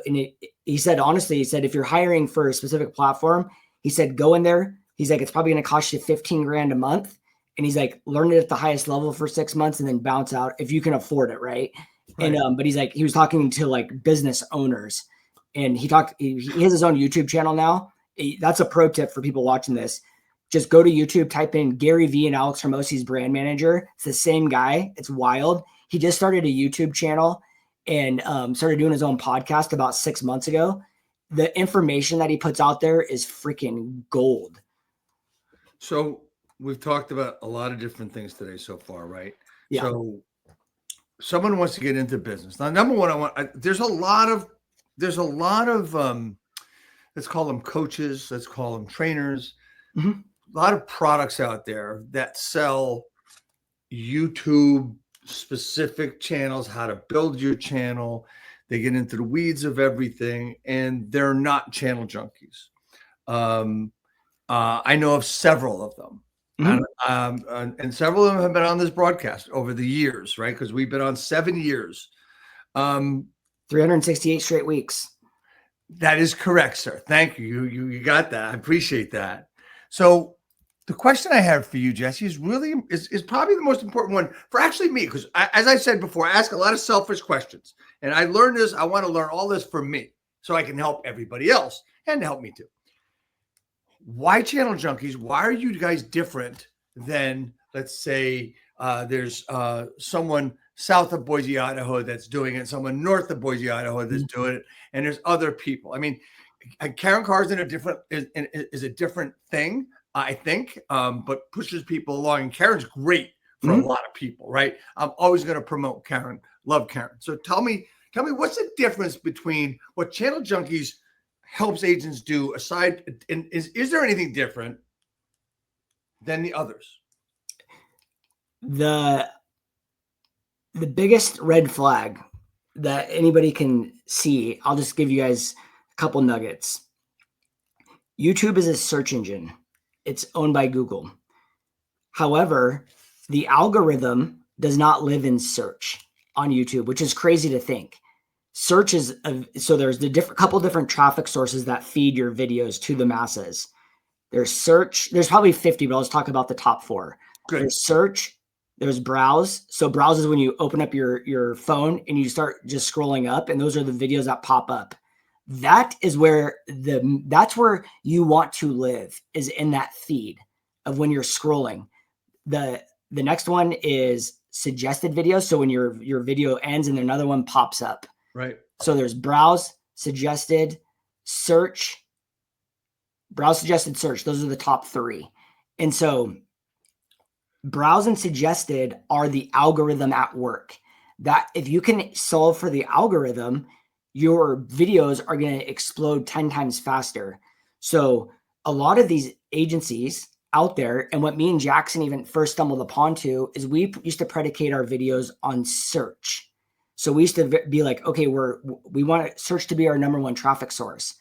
he said, honestly, he said, if you're hiring for a specific platform, he said, go in there. He's like, it's probably going to cost you 15 grand a month. And he's like, learn it at the highest level for 6 months and then bounce out if you can afford it. Right. And, but he's like, he was talking to like business owners, and he has his own YouTube channel now. That's a pro tip for people watching this. Just go to YouTube, type in Gary V and Alex Hormosi's brand manager. It's the same guy. It's wild. He just started a YouTube channel and started doing his own podcast about 6 months ago. The information that he puts out there is freaking gold. So we've talked about a lot of different things today so far, right? Yeah. So someone wants to get into business. Now, number one, there's a lot of let's call them coaches, let's call them trainers, a lot of products out there that sell YouTube specific channels, how to build your channel. They get into the weeds of everything, and they're not channel junkies. I know of several of them. And several of them have been on this broadcast over the years, right? Because we've been on 7 years. 368 straight weeks. That is correct, sir. Thank you. You got that. I appreciate that. So the question I have for you, Jesse, is probably the most important one for actually me, because as I said before, I ask a lot of selfish questions. And I learned this. I want to learn all this for me so I can help everybody else and help me too. Why Channel Junkies? Why are you guys different than, let's say, there's someone south of Boise, Idaho that's doing it, someone north of Boise, Idaho that's doing it, and there's other people. I mean, Karen Carr's is a different thing, I think, but pushes people along. And Karen's great for a lot of people, right? I'm always going to promote Karen, love Karen. So tell me what's the difference between what Channel Junkies helps agents do aside, and is there anything different than the others? The biggest red flag that anybody can see, I'll just give you guys a couple nuggets. YouTube is a search engine. It's owned by Google. However, the algorithm does not live in search on YouTube, which is crazy to think. Search is so there's couple different traffic sources that feed your videos to the masses. There's search. There's probably 50, but I'll just talk about the top 4. Good. There's search. There's browse. So browse is when you open up your phone and you start just scrolling up, and those are the videos that pop up. That is where that's where you want to live, is in that feed of when you're scrolling. The next one is suggested videos. So when your video ends and another one pops up. Right. So there's browse, suggested, search, browse, suggested, search. Those are the top 3. And so browse and suggested are the algorithm at work. That if you can solve for the algorithm, your videos are going to explode 10 times faster. So a lot of these agencies out there, and what me and Jackson even first stumbled upon too, is we used to predicate our videos on search. So we used to be like, okay, we want search to be our number 1 traffic source.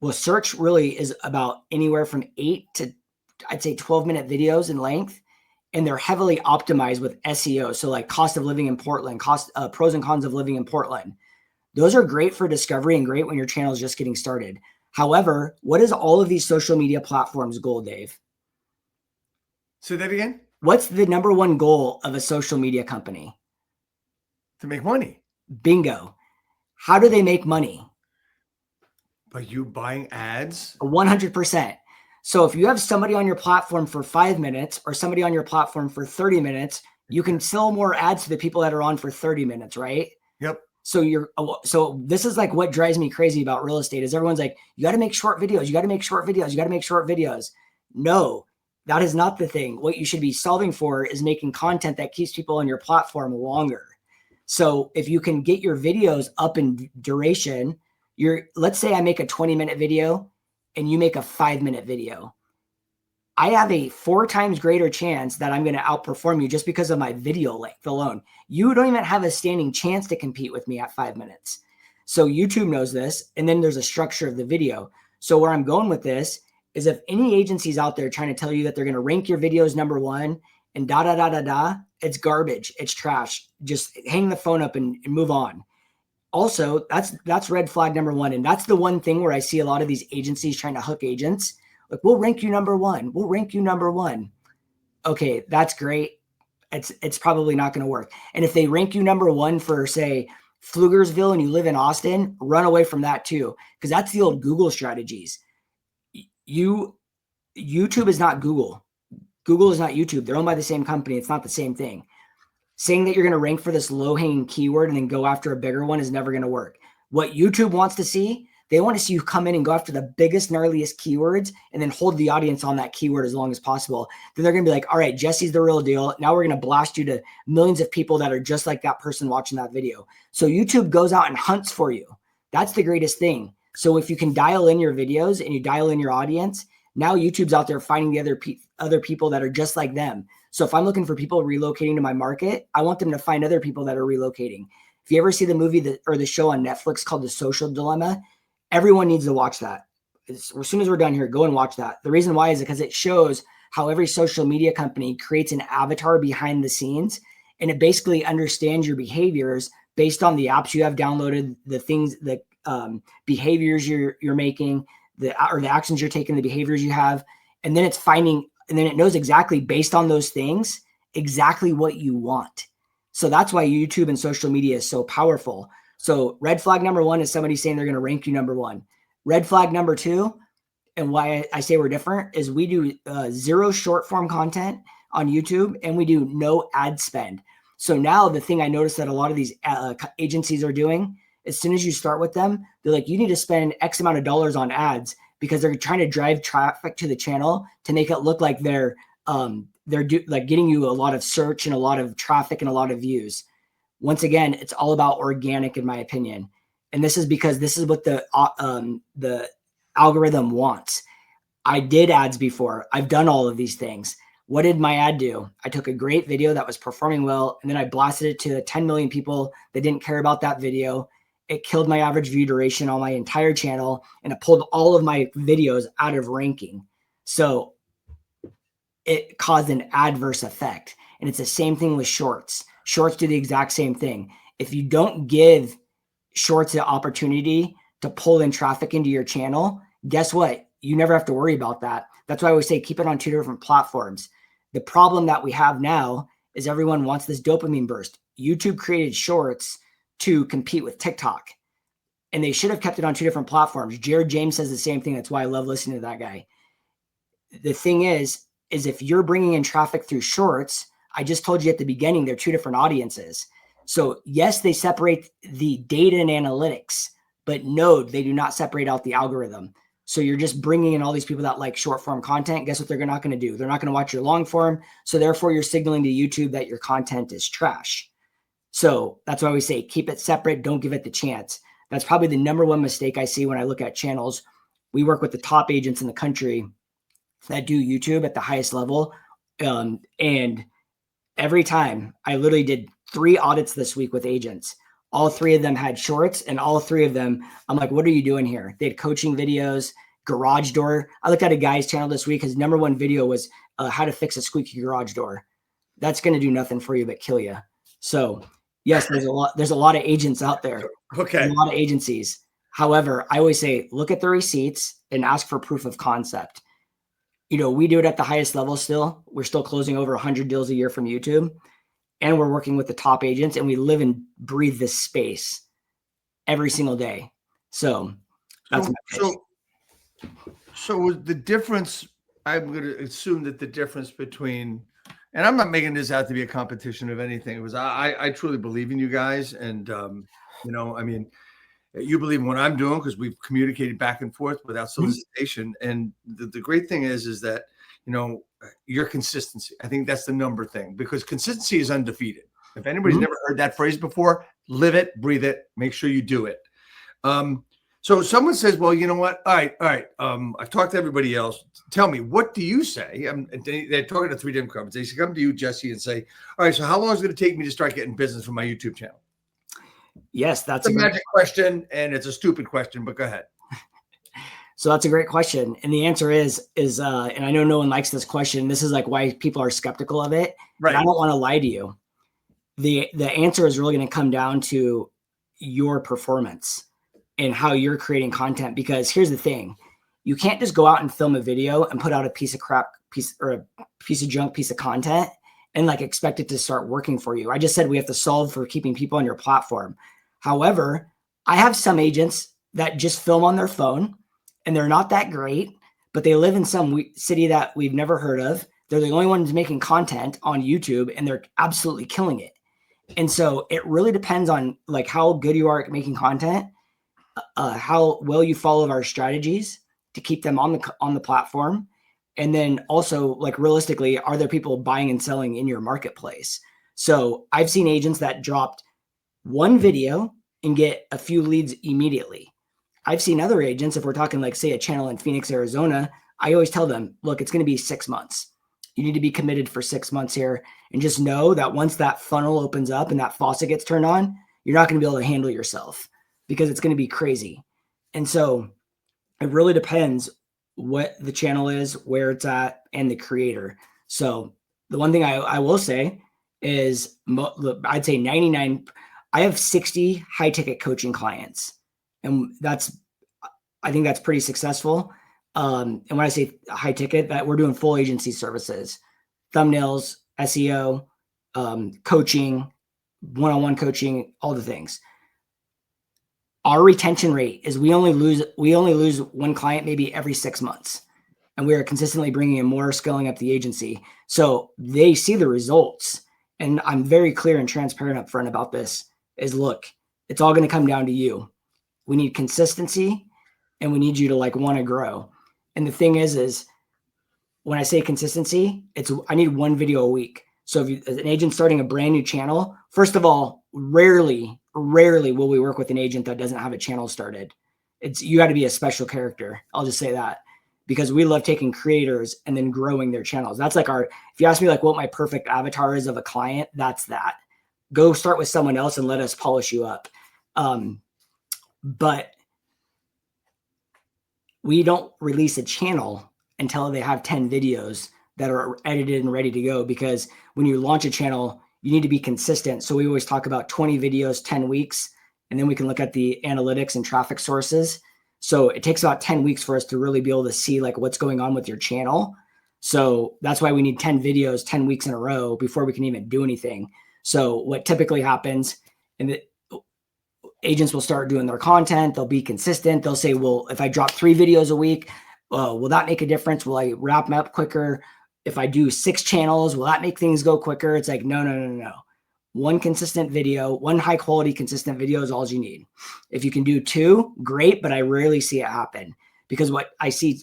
Well, search really is about anywhere from 8 to, I'd say, 12-minute videos in length. And they're heavily optimized with SEO. So like cost of living in Portland, pros and cons of living in Portland. Those are great for discovery and great when your channel is just getting started. However, what is all of these social media platforms' goal, Dave? Say that again? What's the number one goal of a social media company? To make money. Bingo. How do they make money? By you buying ads? 100%. So if you have somebody on your platform for 5 minutes or somebody on your platform for 30 minutes, you can sell more ads to the people that are on for 30 minutes, right? Yep. So this is like what drives me crazy about real estate is everyone's like, you got to make short videos. You got to make short videos. You got to make short videos. No, that is not the thing. What you should be solving for is making content that keeps people on your platform longer. So if you can get your videos up in duration, let's say I make a 20-minute video and you make a 5-minute video. I have a 4 times greater chance that I'm going to outperform you just because of my video length alone. You don't even have a standing chance to compete with me at 5 minutes. So YouTube knows this, and then there's a structure of the video. So where I'm going with this is if any agencies out there trying to tell you that they're going to rank your videos number 1 and it's garbage. It's trash. Just hang the phone up and move on. Also, that's red flag number 1. And that's the one thing where I see a lot of these agencies trying to hook agents. Like, we'll rank you number 1. We'll rank you number 1. Okay, that's great. It's probably not going to work. And if they rank you number 1 for, say, Pflugersville and you live in Austin, run away from that too, because that's the old Google strategies. YouTube is not Google. Google is not YouTube. They're owned by the same company. It's not the same thing. Saying that you're going to rank for this low-hanging keyword and then go after a bigger one is never going to work. What YouTube wants to see, they want to see you come in and go after the biggest, gnarliest keywords and then hold the audience on that keyword as long as possible. Then they're going to be like, all right, Jesse's the real deal. Now we're going to blast you to millions of people that are just like that person watching that video. So YouTube goes out and hunts for you. That's the greatest thing. So if you can dial in your videos and you dial in your audience, now YouTube's out there finding the other people that are just like them. So if I'm looking for people relocating to my market, I want them to find other people that are relocating. If you ever see the movie or the show on Netflix called The Social Dilemma, everyone needs to watch that. As soon as we're done here, go and watch that. The reason why is because it shows how every social media company creates an avatar behind the scenes, and it basically understands your behaviors based on the apps you have downloaded, the things, the behaviors you're making, the actions you're taking, the behaviors you have, and then it knows exactly based on those things exactly what you want. So that's why YouTube and social media is so powerful. So red flag number 1 is somebody saying they're going to rank you number 1. Red flag number 2, and why I say we're different, is we do 0 short form content on YouTube and we do no ad spend. So now the thing I noticed that a lot of these agencies are doing, as soon as you start with them, they're like, you need to spend X amount of dollars on ads because they're trying to drive traffic to the channel to make it look like they're getting you a lot of search and a lot of traffic and a lot of views. Once again, it's all about organic, in my opinion. And this is because this is what the algorithm wants. I did ads before. I've done all of these things. What did my ad do? I took a great video that was performing well, and then I blasted it to 10 million people that didn't care about that video. It killed my average view duration on my entire channel, and it pulled all of my videos out of ranking. So it caused an adverse effect. And it's the same thing with shorts. Shorts do the exact same thing. If you don't give shorts the opportunity to pull in traffic into your channel, guess what? You never have to worry about that. That's why I always say keep it on 2 different platforms. The problem that we have now is everyone wants this dopamine burst. YouTube created shorts to compete with TikTok, and they should have kept it on 2 different platforms. Jared James says the same thing. That's why I love listening to that guy. The thing is if you're bringing in traffic through shorts, I just told you at the beginning, they're 2 different audiences. So yes, they separate the data and analytics, but no, they do not separate out the algorithm. So you're just bringing in all these people that like short form content. Guess what they're not going to do? They're not going to watch your long form. So therefore you're signaling to YouTube that your content is trash. So that's why we say, keep it separate. Don't give it the chance. That's probably the number 1 mistake I see when I look at channels. We work with the top agents in the country that do YouTube at the highest level. And every time I literally did 3 audits this week with agents, all 3 of them had shorts, and all 3 of them, I'm like, what are you doing here? They had coaching videos, garage door. I looked at a guy's channel this week. His number 1 video was how to fix a squeaky garage door. That's going to do nothing for you but kill you. So Yes, there's a lot of agents out there. Okay. There's a lot of agencies. However, I always say, look at the receipts and ask for proof of concept. We do it at the highest level still. We're still closing over 100 deals a year from YouTube, and we're working with the top agents, and we live and breathe this space every single day. So that's my pitch. So the difference, I'm going to assume that the difference between, and I'm not making this out to be a competition of anything. It was, I truly believe in you guys. And, I mean, you believe in what I'm doing because we've communicated back and forth without solicitation. And the great thing is that, your consistency. I think that's the number thing, because consistency is undefeated. If anybody's never heard that phrase before, live it, breathe it, make sure you do it. So someone says, well, you know what? All right. I've talked to everybody else. Tell me, what do you say? They're talking to 3 different companies. They should come to you, Jesse, and say, all right, so how long is it going to take me to start getting business from my YouTube channel? Yes, that's a magic question, and it's a stupid question, but go ahead. So that's a great question. And the answer is, and I know no one likes this question. This is like why people are skeptical of it. Right. And I don't want to lie to you. The answer is really going to come down to your performance and how you're creating content. Because here's the thing. You can't just go out and film a video and put out a piece of junk piece of content and like expect it to start working for you. I just said we have to solve for keeping people on your platform. However, I have some agents that just film on their phone and they're not that great, but they live in some city that we've never heard of. They're the only ones making content on YouTube and they're absolutely killing it. And so it really depends on like how good you are at making content, how well you follow our strategies to keep them on the platform. And then also like realistically, are there people buying and selling in your marketplace? So I've seen agents that dropped one video and get a few leads immediately. I've seen other agents, if we're talking like say a channel in Phoenix, Arizona, I always tell them, look, it's going to be 6 months. You need to be committed for 6 months here. And just know that once that funnel opens up and that faucet gets turned on, you're not going to be able to handle yourself because it's going to be crazy. And so it really depends what the channel is, where it's at, and the creator. So the one thing I will say is I'd say 99, I have 60 high ticket coaching clients. And I think that's pretty successful. And when I say high ticket, that we're doing full agency services, thumbnails, SEO, coaching, one-on-one coaching, all the things. Our retention rate is we only lose one client maybe every 6 months. And we are consistently bringing in more, scaling up the agency. So they see the results. And I'm very clear and transparent up front about this is look, it's all going to come down to you. We need consistency and we need you to like want to grow. And the thing is when I say consistency, I need one video a week. So if as an agent starting a brand new channel, first of all, rarely will we work with an agent that doesn't have a channel started. You got to be a special character. I'll just say that because we love taking creators and then growing their channels. That's like if you ask me like what my perfect avatar is of a client, that's that. Go start with someone else and let us polish you up. But we don't release a channel until they have 10 videos that are edited and ready to go. Because when you launch a channel, you need to be consistent. So we always talk about 20 videos, 10 weeks, and then we can look at the analytics and traffic sources. So it takes about 10 weeks for us to really be able to see like what's going on with your channel. So that's why we need 10 videos, 10 weeks in a row before we can even do anything. So what typically happens, and the agents will start doing their content. They'll be consistent. They'll say, well, if I drop 3 videos a week, will that make a difference? Will I wrap them up quicker? If I do 6 channels, will that make things go quicker? It's like, no. One consistent video, one high quality, consistent video is all you need. If you can do 2, great, but I rarely see it happen because what I see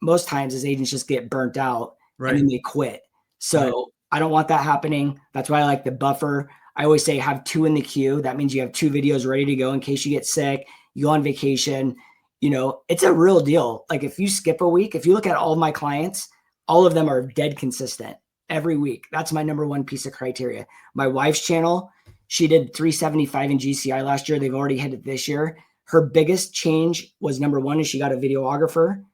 most times is agents just get burnt out and then they quit. So I don't want that happening. That's why I like the buffer. I always say have 2 in the queue. That means you have 2 videos ready to go in case you get sick, you go on vacation. It's a real deal. Like if you skip a week, if you look at all of my clients, all of them are dead consistent every week. That's my number one piece of criteria. My wife's channel, she did 375 in GCI last year. They've already hit it this year. Her biggest change was number 1 is she got a videographer.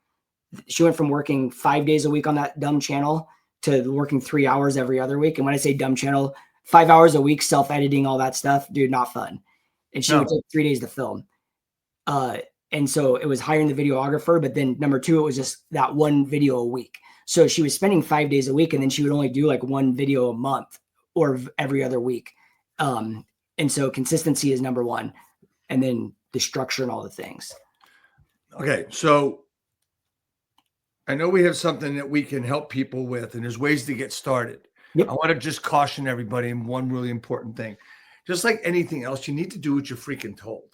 She went from working 5 days a week on that dumb channel to working 3 hours every other week. And when I say dumb channel, 5 hours a week, self-editing, all that stuff, dude, not fun. And she would take 3 days to film. And so it was hiring the videographer, but then number two, it was just that one video a week. So she was spending 5 days a week, and then she would only do like one video a month or every other week. And so consistency is number one, and then the structure and all the things. Okay. So I know we have something that we can help people with, and there's ways to get started. Yep. I want to just caution everybody in one really important thing. Just like anything else, you need to do what you're freaking told.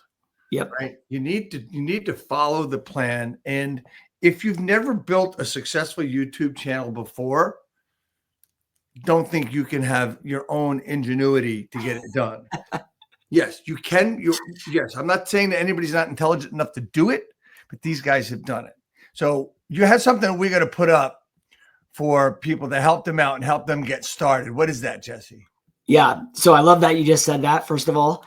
Yep. Right. You need to follow the plan. And if you've never built a successful YouTube channel before, don't think you can have your own ingenuity to get it done. Yes, you can. Yes, I'm not saying that anybody's not intelligent enough to do it, but these guys have done it. So you have something we're going to put up for people to help them out and help them get started. What is that, Jesse? Yeah. So I love that you just said that. First of all,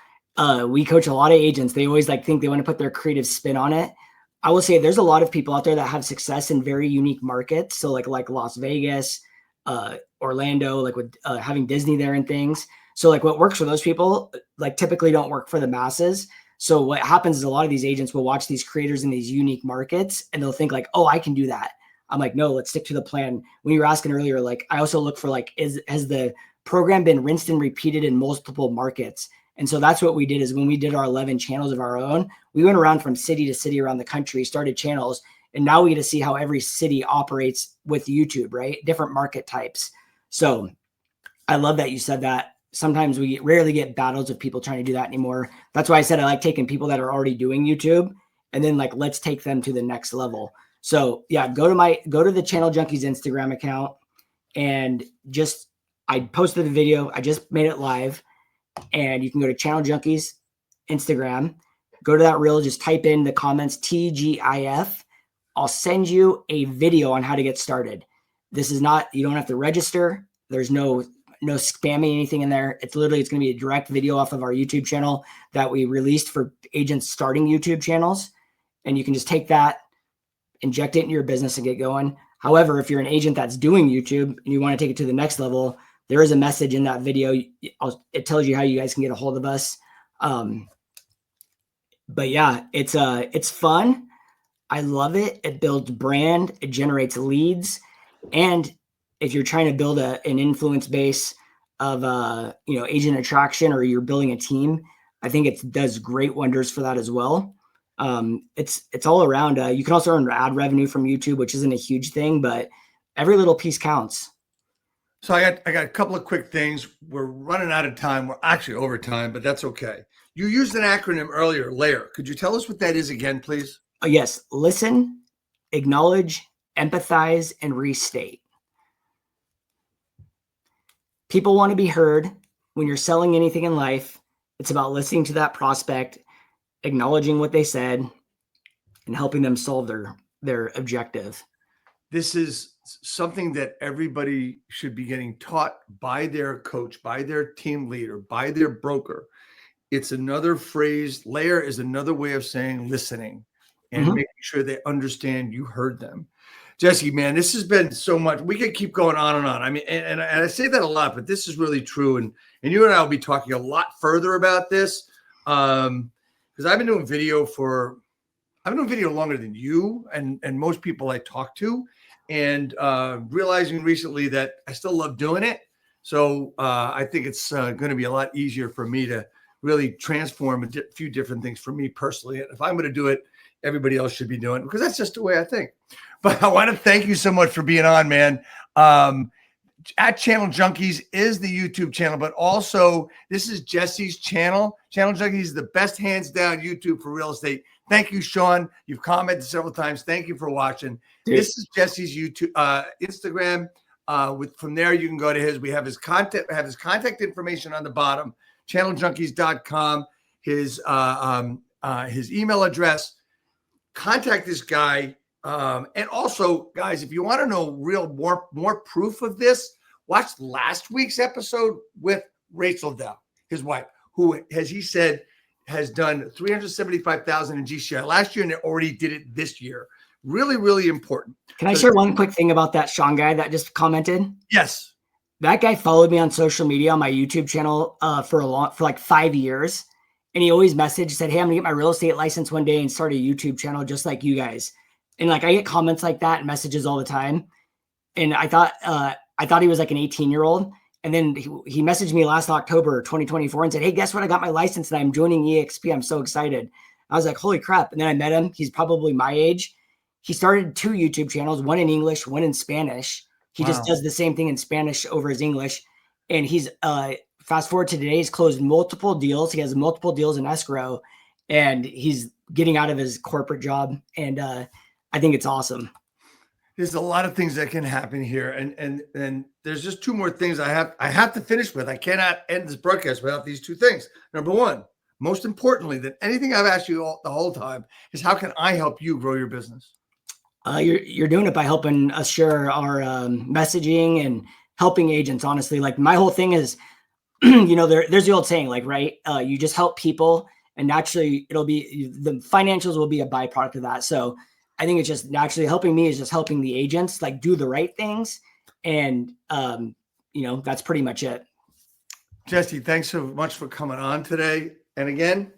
we coach a lot of agents. They always think they want to put their creative spin on it. I will say there's a lot of people out there that have success in very unique markets. So like Las Vegas, Orlando, like with having Disney there and things. So like what works for those people, like typically don't work for the masses. So what happens is a lot of these agents will watch these creators in these unique markets and they'll think like, oh, I can do that. I'm like, no, let's stick to the plan. When you were asking earlier, like I also look for like, has the program been rinsed and repeated in multiple markets? And so that's what we did is when we did our 11 channels of our own, we went around from city to city around the country, started channels. And now we get to see how every city operates with YouTube, right? Different market types. So I love that you said that. Sometimes we rarely get battles of people trying to do that anymore. That's why I said I like taking people that are already doing YouTube and then like, let's take them to the next level. So yeah, go to the Channel Junkies Instagram account and I posted the video. I just made it live and you can go to Channel Junkies Instagram, go to that reel, just type in the comments TGIF. I'll send you a video on how to get started. This is not, you don't have to register. There's no spamming anything in there. It's going to be a direct video off of our YouTube channel that we released for agents starting YouTube channels. And you can just take that, inject it into your business and get going. However, if you're an agent that's doing YouTube and you want to take it to the next level, there is a message in that video. It tells you how you guys can get a hold of us. But yeah, it's fun. I love it. It builds brand. It generates leads. And if you're trying to build an influence base of agent attraction, or you're building a team, I think it does great wonders for that as well. It's all around. You can also earn ad revenue from YouTube, which isn't a huge thing, but every little piece counts. So I got a couple of quick things. We're running out of time. We're actually over time, but that's okay. You used an acronym earlier, LAYER. Could you tell us what that is again, please? Yes. Listen, acknowledge, empathize, and restate. People want to be heard. When you're selling anything in life, it's about listening to that prospect, acknowledging what they said, and helping them solve their objective. This is something that everybody should be getting taught by their coach, by their team leader, by their broker. It's another phrase. LAYER is another way of saying listening and making sure they understand you heard them. Jesse, man, this has been so much. We could keep going on and on. I mean, and I say that a lot, but this is really true. And you and I will be talking a lot further about this because I've been doing video longer than you and most people I talk to, and realizing recently that I still love doing it. So I think it's going to be a lot easier for me to really transform a few different things for me personally. And if I'm going to do it, everybody else should be doing it because that's just the way I think. But I want to thank you so much for being on, man. At Channel Junkies is the YouTube channel, but also this is Jesse's channel. Channel Junkies is the best hands down YouTube for real estate. Thank you, Sean. You've commented several times. Thank you for watching. Dude. This is Jesse's YouTube, Instagram. From there, you can go to his. We have his contact information on the bottom. ChannelJunkies.com. His email address. Contact this guy. And also, guys, if you want to know more proof of this, watch last week's episode with Rachel Dau, his wife, who, as he said, has done $375,000 in GCI last year, and they already did it this year. Really, really important. Can I share one quick thing about that Sean guy that just commented? Yes. That guy followed me on social media on my YouTube channel for like 5 years. And he always messaged, said, hey, I'm gonna get my real estate license one day and start a YouTube channel just like you guys. And like I get comments like that and messages all the time. And I thought he was like an 18-year-old. And then he messaged me last October 2024 and said, hey, guess what? I got my license and I'm joining EXP. I'm so excited. I was like, holy crap. And then I met him. He's probably my age. He started 2 YouTube channels, one in English, one in Spanish. He just does the same thing in Spanish over his English. And he's fast forward to today, he's closed multiple deals. He has multiple deals in escrow and he's getting out of his corporate job. And I think it's awesome. There's a lot of things that can happen here. And there's just 2 more things I have to finish with. I cannot end this broadcast without these 2 things. Number 1, most importantly than anything I've asked you the whole time is how can I help you grow your business? You're doing it by helping us share our messaging and helping agents. Honestly, like my whole thing is, there's the old saying, like, right? You just help people, and naturally, it'll be the financials will be a byproduct of that. So I think it's just naturally helping me is just helping the agents like do the right things, and that's pretty much it. Jesse, thanks so much for coming on today. And again,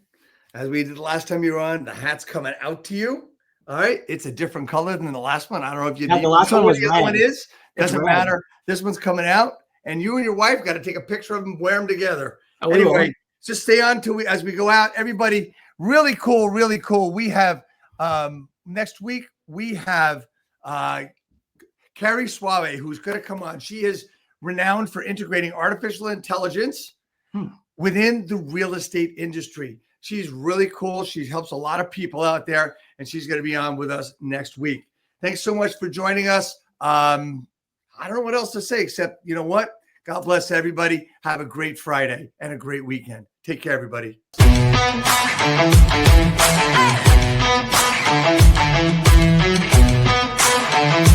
as we did the last time you were on, the hat's coming out to you. All right, it's a different color than the last one. I don't know if you the last one was what the red. One is. Doesn't red. matter. This one's coming out, and you and your wife got to take a picture of them, wear them together. Oh, anyway, just stay on as we go out. Everybody, really cool, really cool. We have next week we have Carrie Suave, who's going to come on. She is renowned for integrating artificial intelligence within the real estate industry. She's really cool. She helps a lot of people out there, and she's going to be on with us next week. Thanks so much for joining us. I don't know what else to say, except, you know what? God bless everybody. Have a great Friday and a great weekend. Take care, everybody. Hey.